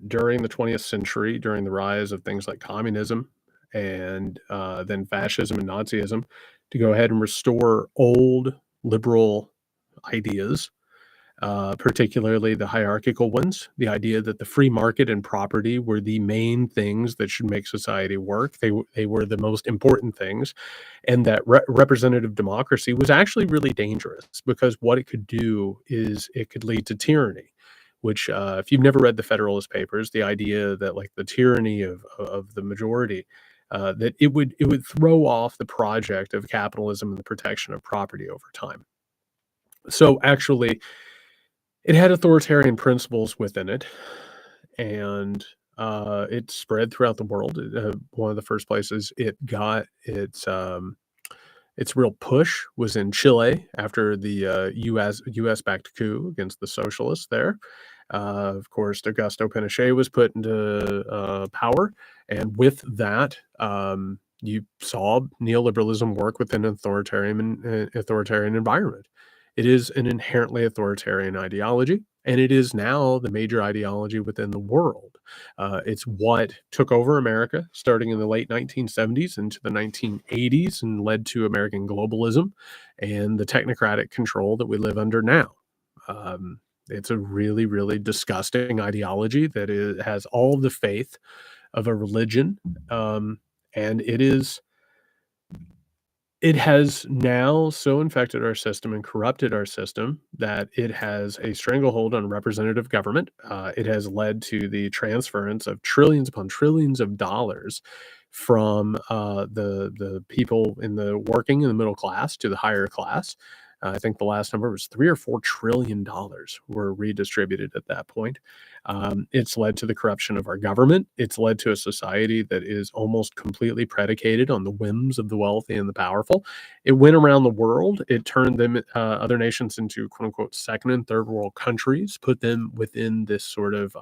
S1: during the 20th century, during the rise of things like communism and then fascism and Nazism, to go ahead and restore old liberal ideas, particularly the hierarchical ones. The idea that the free market and property were the main things that should make society work. They were the most important things, and that representative democracy was actually really dangerous because what it could do is it could lead to tyranny. Which, if you've never read the Federalist Papers, the idea that like the tyranny of the majority, that it would throw off the project of capitalism and the protection of property over time. So actually, it had authoritarian principles within it, and it spread throughout the world. One of the first places it got its real push was in Chile after the U.S. backed coup against the socialists there. Of course, Augusto Pinochet was put into power, and with that, you saw neoliberalism work within an authoritarian environment. It is an inherently authoritarian ideology, and it is now the major ideology within the world. It's what took over America starting in the late 1970s into the 1980s and led to American globalism and the technocratic control that we live under now. It's a really, really disgusting ideology that has all the faith of a religion, and it has now so infected our system and corrupted our system that it has a stranglehold on representative government. It has led to the transference of trillions upon trillions of dollars from the people in the working in the middle class to the higher class. I think the last number was $3 or $4 trillion were redistributed at that point. It's led to the corruption of our government. It's led to a society that is almost completely predicated on the whims of the wealthy and the powerful. It went around the world. It turned them, other nations, into quote unquote second and third world countries, put them within this sort of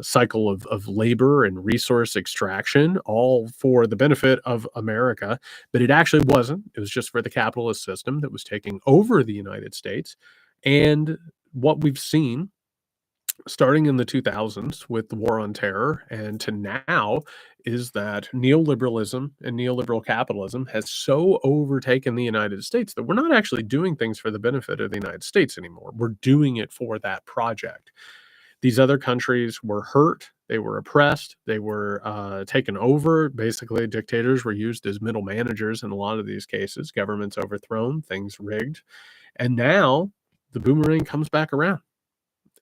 S1: cycle of labor and resource extraction, all for the benefit of America. But it actually wasn't. It was just for the capitalist system that was taking over the United States. And what we've seen starting in the 2000s with the war on terror and to now is that neoliberalism and neoliberal capitalism has so overtaken the United States that we're not actually doing things for the benefit of the United States anymore. We're doing it for that project. These other countries were hurt, they were oppressed, they were taken over. Basically, dictators were used as middle managers in a lot of these cases, governments overthrown, things rigged. And now the boomerang comes back around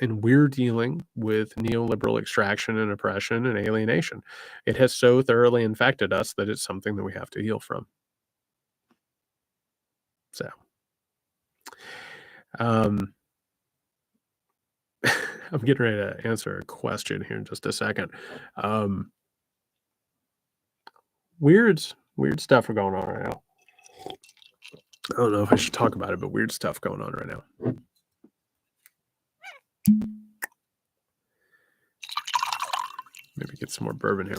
S1: and we're dealing with neoliberal extraction and oppression and alienation. It has so thoroughly infected us that it's something that we have to heal from. So, um, I'm getting ready to answer a question here in just a second. Um, weird stuff going on right now. I don't know if I should talk about it, but weird stuff going on right now. Maybe get some more bourbon here.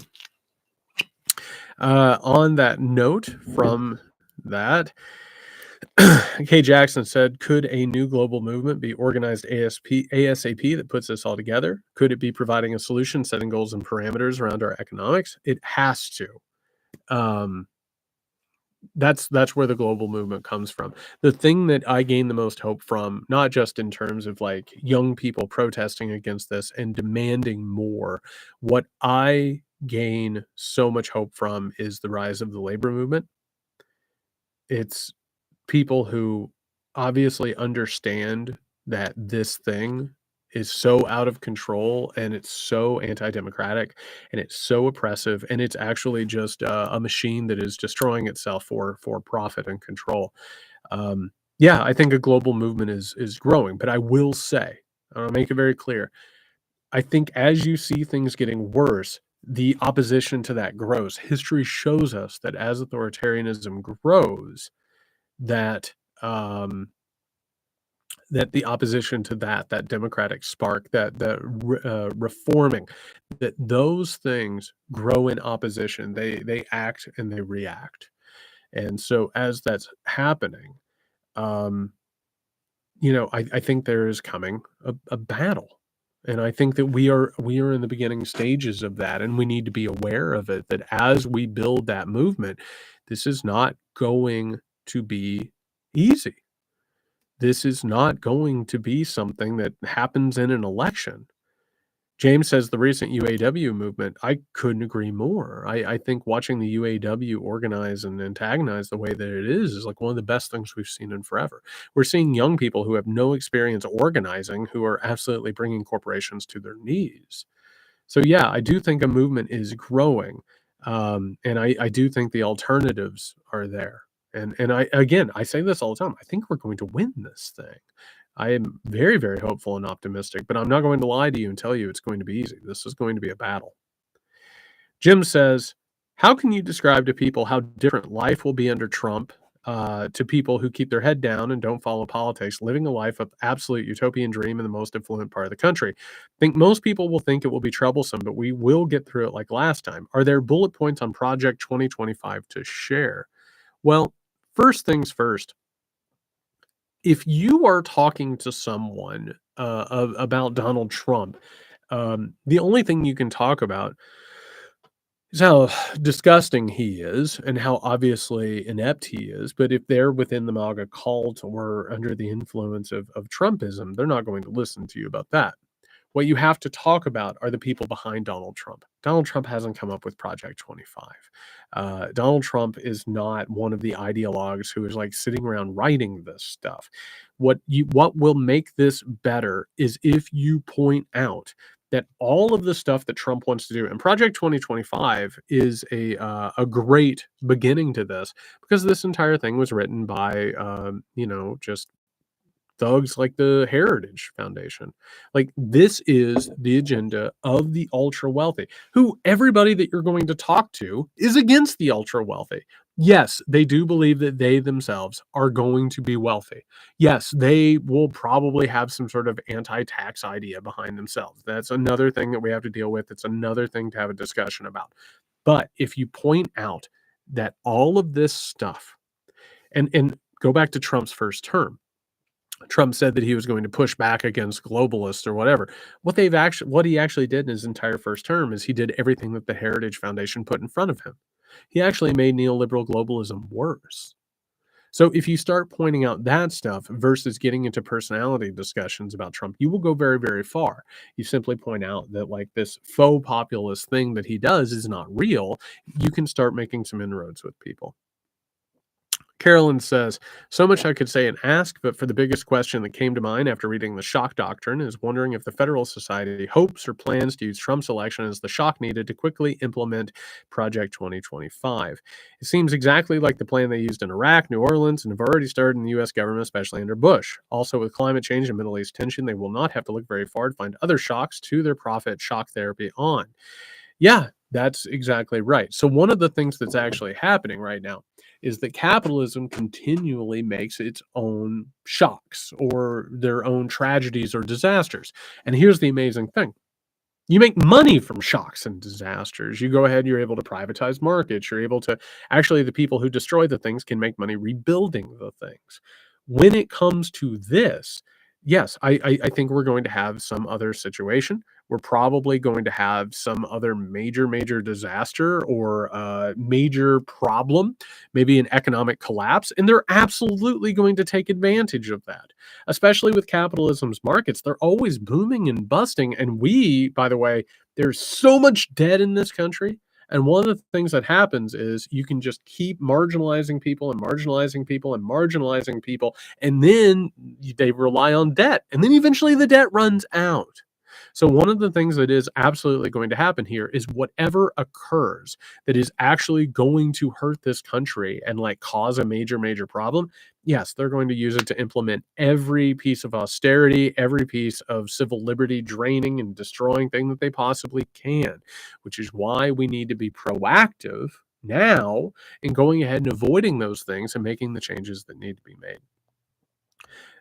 S1: On that note, from that, K. Jackson said, could a new global movement be organized ASAP that puts this all together? Could it be providing a solution, setting goals and parameters around our economics? It has to. That's where the global movement comes from. The thing that I gain the most hope from, not just in terms of like young people protesting against this and demanding more, what I gain so much hope from is the rise of the labor movement. It's people who obviously understand that this thing is so out of control and it's so anti-democratic and it's so oppressive and it's actually just a machine that is destroying itself for profit and control. Yeah, I think a global movement is growing, but I will say, I'll make it very clear. I think as you see things getting worse, the opposition to that grows. History shows us that as authoritarianism grows, that um, that the opposition to that democratic spark, that reforming, that those things grow in opposition. They act and they react, and so as that's happening, um, I think there is coming a battle, and I think that we are in the beginning stages of that, and we need to be aware of it. That as we build that movement, this is not going to be easy. This is not going to be something that happens in an election. James says the recent UAW movement, I couldn't agree more. I think watching the UAW organize and antagonize the way that it is like one of the best things we've seen in forever. We're seeing young people who have no experience organizing who are absolutely bringing corporations to their knees. So yeah, I do think a movement is growing, and I do think the alternatives are there. And I again, I say this all the time. I think we're going to win this thing. I am very, very hopeful and optimistic, but I'm not going to lie to you and tell you it's going to be easy. This is going to be a battle. Jim says, "How can you describe to people how different life will be under Trump to people who keep their head down and don't follow politics, living a life of absolute utopian dream in the most affluent part of the country? Think most people will think it will be troublesome, but we will get through it like last time. Are there bullet points on Project 2025 to share?" Well, first things first, if you are talking to someone about Donald Trump, the only thing you can talk about is how disgusting he is and how obviously inept he is. But if they're within the MAGA cult or under the influence of Trumpism, they're not going to listen to you about that. What you have to talk about are the people behind Donald Trump. Donald Trump hasn't come up with Project 25. Donald Trump is not one of the ideologues who is like sitting around writing this stuff. What will make this better is if you point out that all of the stuff that Trump wants to do, and Project 2025 is a great beginning to this, because this entire thing was written by just thugs like the Heritage Foundation. Like, this is the agenda of the ultra wealthy, who everybody that you're going to talk to is against the ultra wealthy. Yes, they do believe that they themselves are going to be wealthy. Yes, they will probably have some sort of anti-tax idea behind themselves. That's another thing that we have to deal with. It's another thing to have a discussion about. But if you point out that all of this stuff, and go back to Trump's first term, Trump said that he was going to push back against globalists or whatever. What he actually did in his entire first term is he did everything that the Heritage Foundation put in front of him. He actually made neoliberal globalism worse. So if you start pointing out that stuff versus getting into personality discussions about Trump, you will go very, very far. You simply point out that like this faux populist thing that he does is not real. You can start making some inroads with people. Carolyn says, so much I could say and ask, but for the biggest question that came to mind after reading the shock doctrine is wondering if the Federal Society hopes or plans to use Trump's election as the shock needed to quickly implement Project 2025. It seems exactly like the plan they used in Iraq, New Orleans, and have already started in the U.S. government, especially under Bush. Also, with climate change and Middle East tension, they will not have to look very far to find other shocks to their profit shock therapy on. Yeah, that's exactly right. So one of the things that's actually happening right now is that capitalism continually makes its own shocks or their own tragedies or disasters. And here's the amazing thing. You make money from shocks and disasters. You go ahead, you're able to privatize markets. You're able to actually, the people who destroy the things can make money rebuilding the things. When it comes to this, yes, I think we're going to have some other situation. We're probably going to have some other major disaster or major problem, maybe an economic collapse, and they're absolutely going to take advantage of that, especially with capitalism's markets. They're always booming and busting. And we, by the way, there's so much debt in this country. And one of the things that happens is you can just keep marginalizing people and marginalizing people and marginalizing people. And then they rely on debt. And then eventually the debt runs out. So one of the things that is absolutely going to happen here is whatever occurs that is actually going to hurt this country and like cause a major problem, yes, they're going to use it to implement every piece of austerity, every piece of civil liberty draining and destroying thing that they possibly can, which is why we need to be proactive now in going ahead and avoiding those things and making the changes that need to be made.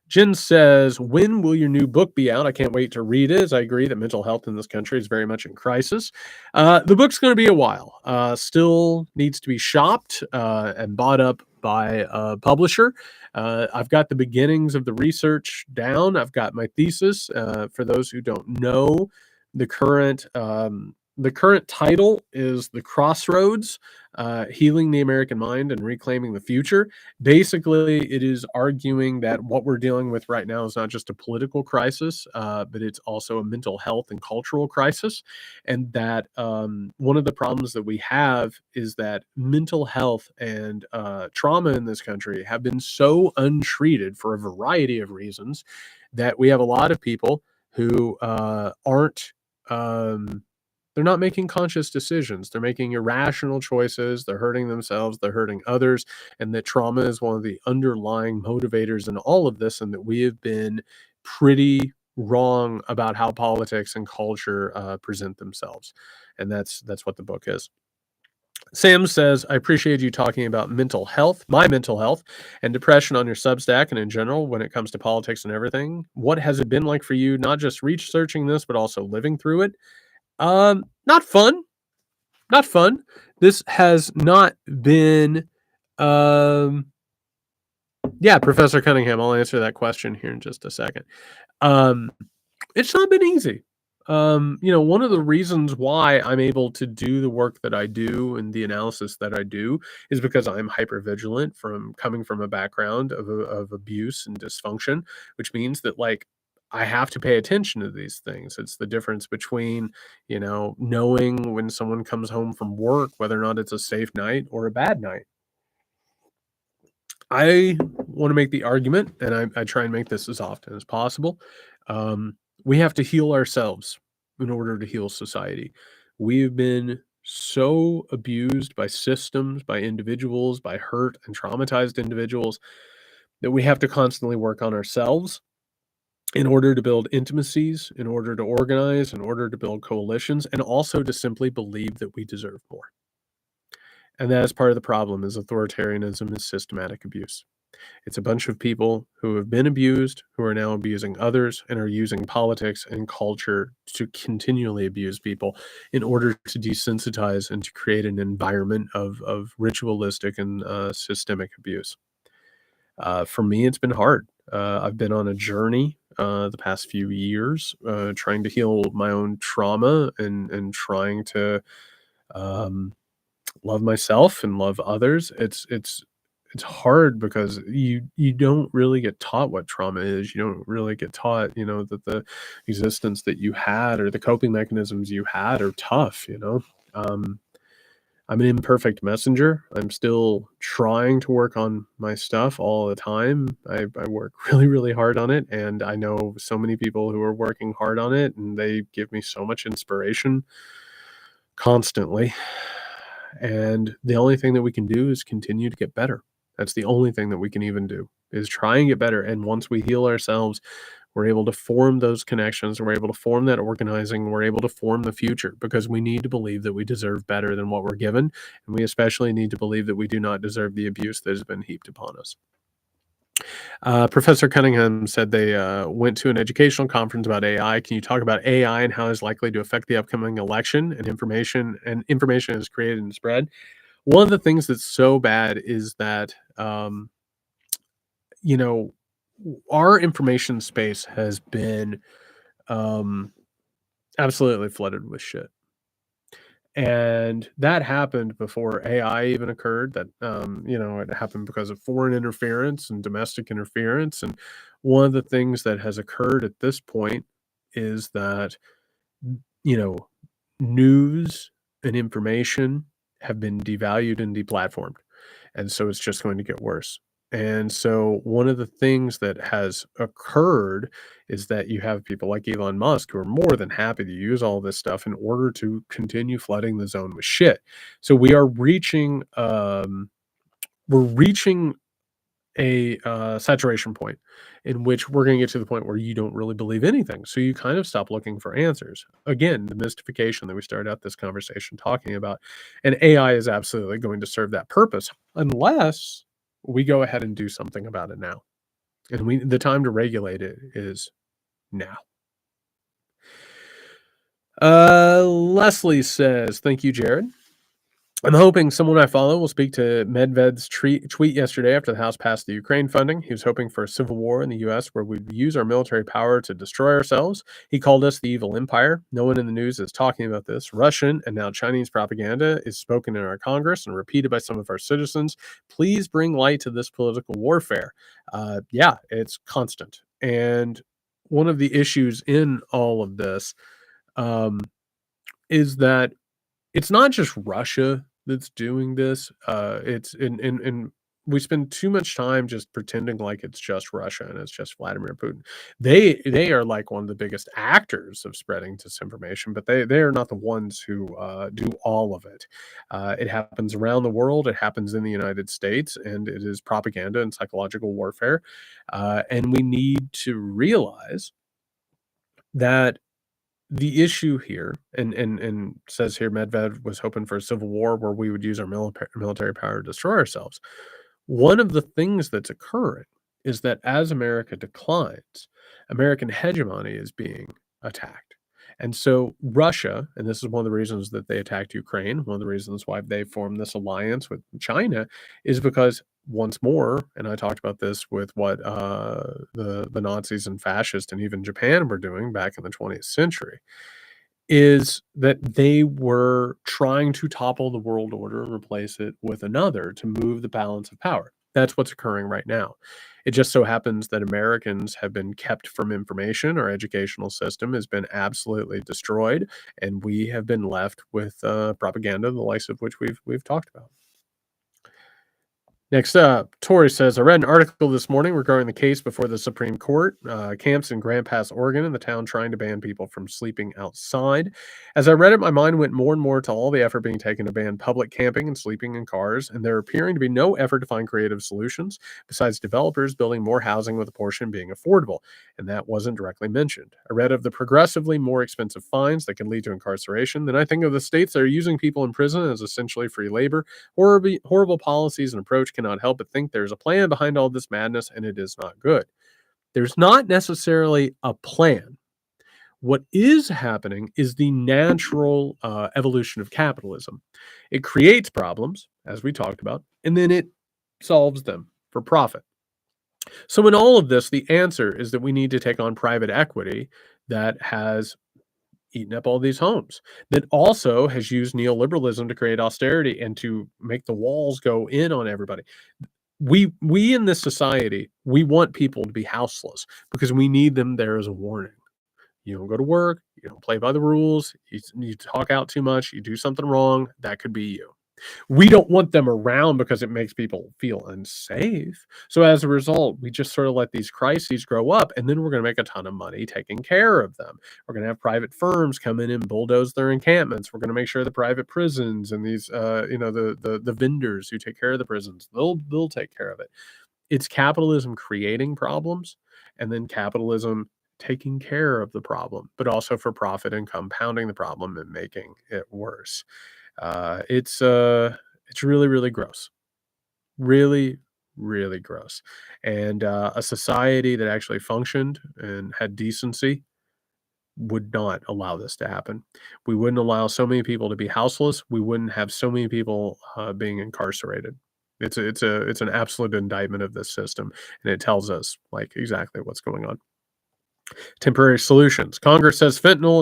S1: Jen says, when will your new book be out? I can't wait to read it, as I agree that mental health in this country is very much in crisis. The book's going to be a while. Still needs to be shopped and bought up by a publisher. I've got the beginnings of the research down. I've got my thesis. For those who don't know, the current title is The Crossroads, Healing the American Mind and Reclaiming the Future. Basically, it is arguing that what we're dealing with right now is not just a political crisis, but it's also a mental health and cultural crisis. And that one of the problems that we have is that mental health and trauma in this country have been so untreated for a variety of reasons that we have a lot of people who aren't. They're not making conscious decisions. They're making irrational choices. They're hurting themselves. They're hurting others. And that trauma is one of the underlying motivators in all of this. And that we have been pretty wrong about how politics and culture present themselves. And that's what the book is. Sam says, I appreciate you talking about mental health, my mental health, and depression on your Substack and in general when it comes to politics and everything. What has it been like for you, not just researching this, but also living through it? Not fun. Not fun. This has not been yeah, Professor Cunningham, I'll answer that question here in just a second. It's not been easy. One of the reasons why I'm able to do the work that I do and the analysis that I do is because I'm hyper vigilant from coming from a background of abuse and dysfunction, which means that like I have to pay attention to these things. It's the difference between, knowing when someone comes home from work, whether or not it's a safe night or a bad night. I want to make the argument, and I try and make this as often as possible. We have to heal ourselves in order to heal society. We've been so abused by systems, by individuals, by hurt and traumatized individuals that we have to constantly work on ourselves in order to build intimacies, in order to organize, in order to build coalitions, and also to simply believe that we deserve more. And that is part of the problem is authoritarianism is systematic abuse. It's a bunch of people who have been abused, who are now abusing others, and are using politics and culture to continually abuse people in order to desensitize and to create an environment of ritualistic and systemic abuse. For me, it's been hard. I've been on a journey the past few years trying to heal my own trauma and trying to um, love myself and love others. It's hard because you don't really get taught what trauma is. You don't really get taught, that the existence that you had or the coping mechanisms you had are tough. Um, I'm an imperfect messenger. I'm still trying to work on my stuff all the time. I work really, really hard on it, and I know so many people who are working hard on it, and they give me so much inspiration constantly. And the only thing that we can do is continue to get better. That's the only thing that we can even do is try and get better. And once we heal ourselves, we're able to form those connections. We're able to form that organizing. We're able to form the future because we need to believe that we deserve better than what we're given. And we especially need to believe that we do not deserve the abuse that has been heaped upon us. Professor Cunningham said they went to an educational conference about AI. Can you talk about AI and how it's likely to affect the upcoming election and information is created and spread? One of the things that's so bad is that you know our information space has been um, absolutely flooded with shit. And that happened before AI even occurred. It happened because of foreign interference and domestic interference. And one of the things that has occurred at this point is that, you know, news and information have been devalued and deplatformed. And so it's just going to get worse. And so one of the things that has occurred is that you have people like Elon Musk who are more than happy to use all this stuff in order to continue flooding the zone with shit. So we're reaching a saturation point in which we're going to get to the point where you don't really believe anything. So you kind of stop looking for answers. Again, the mystification that we started out this conversation talking about. And AI is absolutely going to serve that purpose unless we go ahead and do something about it now. And the time to regulate it is now. Leslie says, thank you, Jared. I'm hoping someone I follow will speak to Medved's tweet yesterday after the House passed the Ukraine funding. He was hoping for a civil war in the U.S. where we'd use our military power to destroy ourselves. He called us the evil empire. No one in the news is talking about this. Russian and now Chinese propaganda is spoken in our Congress and repeated by some of our citizens. Please bring light to this political warfare. Yeah, it's constant. And one of the issues in all of this um, is that it's not just Russia that's doing this. It's in we spend too much time just pretending like it's just Russia and it's just Vladimir Putin. They are like one of the biggest actors of spreading disinformation, but they are not the ones who do all of it. It happens around the world. It happens in the United States, and it is propaganda and psychological warfare. And we need to realize that the issue here, and says here Medved was hoping for a civil war where we would use our military power to destroy ourselves. One of the things that's occurring is that as America declines, American hegemony is being attacked. And so Russia, and this is one of the reasons that they attacked Ukraine, one of the reasons why they formed this alliance with China is because once more, and I talked about this with what the Nazis and fascists and even Japan were doing back in the 20th century, is that they were trying to topple the world order and replace it with another to move the balance of power. That's what's occurring right now. It just so happens that Americans have been kept from information. Our educational system has been absolutely destroyed, and we have been left with propaganda, the likes of which we've talked about. Next up, Tori says, I read an article this morning regarding the case before the Supreme Court, camps in Grand Pass, Oregon, and the town trying to ban people from sleeping outside. As I read it, my mind went more and more to all the effort being taken to ban public camping and sleeping in cars, and there appearing to be no effort to find creative solutions, besides developers building more housing with a portion being affordable, and that wasn't directly mentioned. I read of the progressively more expensive fines that can lead to incarceration. Then I think of the states that are using people in prison as essentially free labor. Horrible policies and approach cannot help but think there's a plan behind all this madness, and it is not good. There's not necessarily a plan. What is happening is the natural evolution of capitalism. It creates problems, as we talked about, and then it solves them for profit. So, in all of this, the answer is that we need to take on private equity that has eaten up all these homes, that also has used neoliberalism to create austerity and to make the walls go in on everybody. We in this society, we want people to be houseless because we need them there as a warning. You don't go to work, you don't play by the rules, you talk out too much, you do something wrong, that could be you. We don't want them around because it makes people feel unsafe. So as a result, we just sort of let these crises grow up, and then we're going to make a ton of money taking care of them. We're going to have private firms come in and bulldoze their encampments. We're going to make sure the private prisons and these, the vendors who take care of the prisons, they'll take care of it. It's capitalism creating problems, and then capitalism taking care of the problem, but also for profit and compounding the problem and making it worse. It's really, really gross. Really, really gross. And a society that actually functioned and had decency would not allow this to happen. We wouldn't allow so many people to be houseless. We wouldn't have so many people being incarcerated. It's an absolute indictment of this system, and it tells us like exactly what's going on. Temporary solutions. Congress says fentanyl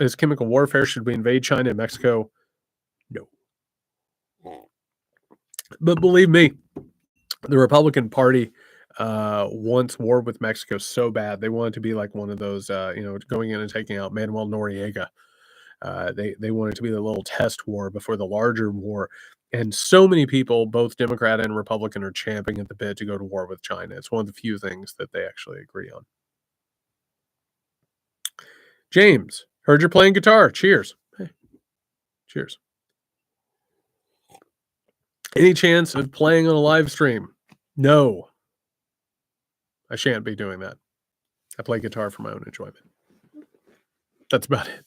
S1: is chemical warfare. Should we invade China and Mexico? No. But believe me, the Republican Party wants war with Mexico so bad. They want it to be like one of those, going in and taking out Manuel Noriega. They want it to be the little test war before the larger war. And so many people, both Democrat and Republican, are champing at the bit to go to war with China. It's one of the few things that they actually agree on. James, heard you're playing guitar. Cheers. Hey, cheers. Any chance of playing on a live stream? No, I shan't be doing that. I play guitar for my own enjoyment. That's about it.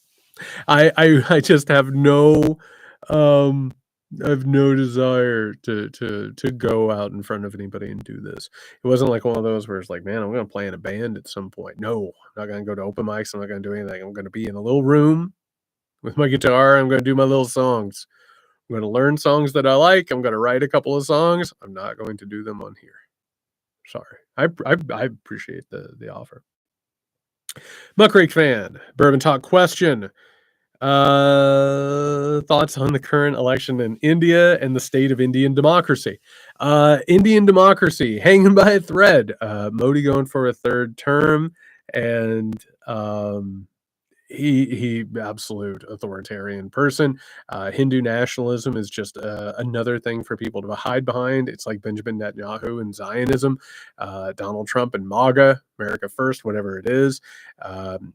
S1: I just have no desire to go out in front of anybody and do this. It wasn't like one of those where it's like, man, I'm gonna play in a band at some point. No, I'm not gonna go to open mics. I'm not gonna do anything. I'm gonna be in a little room with my guitar. I'm gonna do my little songs. I'm gonna learn songs that I like. I'm gonna write a couple of songs. I'm not going to do them on here. Sorry. I appreciate the offer. Muck Creek fan, Bourbon Talk question. Thoughts on the current election in India and the state of Indian democracy. Indian democracy hanging by a thread. Modi going for a third term, and he absolute authoritarian person. Hindu nationalism is just another thing for people to hide behind. It's like Benjamin Netanyahu and Zionism, Donald Trump and MAGA, America First, whatever it is.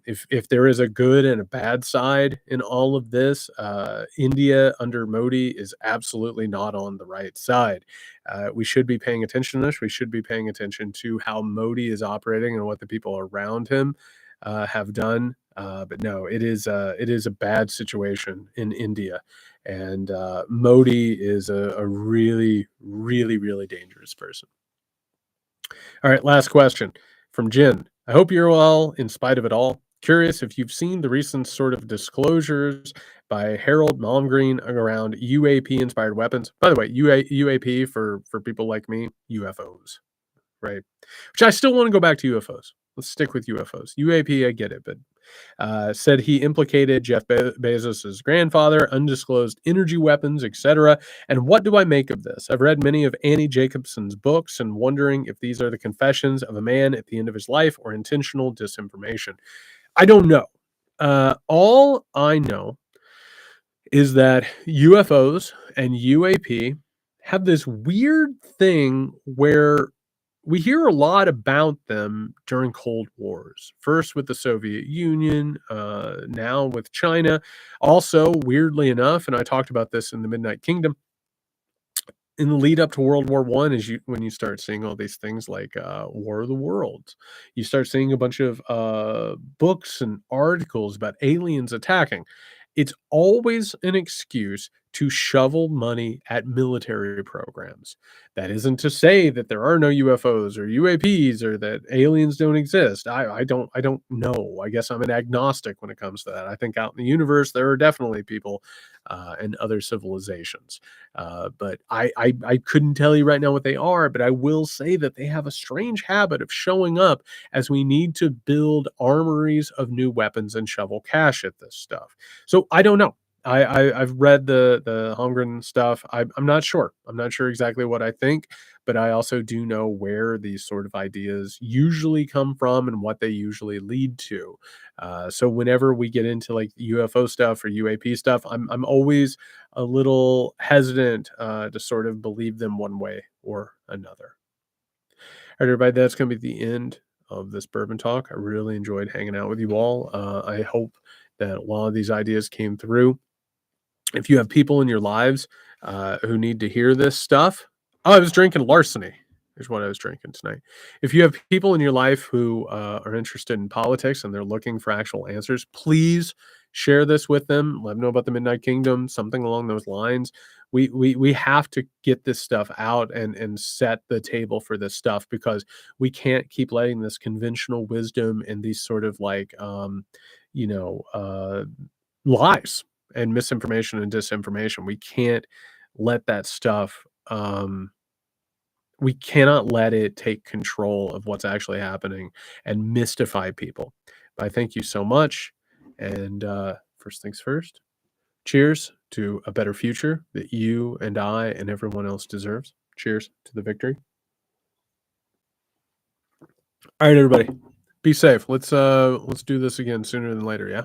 S1: If there is a good and a bad side in all of this, India under Modi is absolutely not on the right side. We should be paying attention to this. We should be paying attention to how Modi is operating and what the people around him have done. But no, it is a bad situation in India, and Modi is a really, really, really dangerous person. All right, last question from Jen. I hope you're well in spite of it all. Curious if you've seen the recent sort of disclosures by Harold Malmgreen around UAP-inspired weapons. By the way, UAP for people like me, UFOs, right? Which I still want to go back to UFOs. Let's stick with UFOs. UAP, I get it, but Said he implicated Jeff Bezos' grandfather, undisclosed energy weapons, etc. And what do I make of this? I've read many of Annie Jacobson's books and wondering if these are the confessions of a man at the end of his life or intentional disinformation. I don't know. All I know is that UFOs and UAP have this weird thing where we hear a lot about them during Cold Wars. First with the Soviet Union, now with China. Also, weirdly enough, and I talked about this in the Midnight Kingdom, in the lead up to World War One, is when you start seeing all these things like War of the Worlds. You start seeing a bunch of books and articles about aliens attacking. It's always an excuse to shovel money at military programs. That isn't to say that there are no UFOs or UAPs or that aliens don't exist. I don't know. I guess I'm an agnostic when it comes to that. I think out in the universe there are definitely people and other civilizations. But I couldn't tell you right now what they are, but I will say that they have a strange habit of showing up as we need to build armories of new weapons and shovel cash at this stuff. So I don't know. I've read the Holmgren stuff. I'm not sure. I'm not sure exactly what I think, but I also do know where these sort of ideas usually come from and what they usually lead to. So whenever we get into like UFO stuff or UAP stuff, I'm always a little hesitant to sort of believe them one way or another. All right, everybody, that's going to be the end of this bourbon talk. I really enjoyed hanging out with you all. I hope that a lot of these ideas came through. If you have people in your lives who need to hear this stuff, oh, I was drinking larceny. Is what I was drinking tonight. If you have people in your life who are interested in politics and they're looking for actual answers, please share this with them. Let them know about the Midnight Kingdom, something along those lines. We have to get this stuff out and set the table for this stuff because we can't keep letting this conventional wisdom and these sort of like you know lies and misinformation and disinformation. We can't let that stuff. We cannot let it take control of what's actually happening and mystify people. But I thank you so much. And first things first, cheers to a better future that you and I and everyone else deserves. Cheers to the victory. All right, everybody. Be safe. Let's do this again sooner than later, yeah?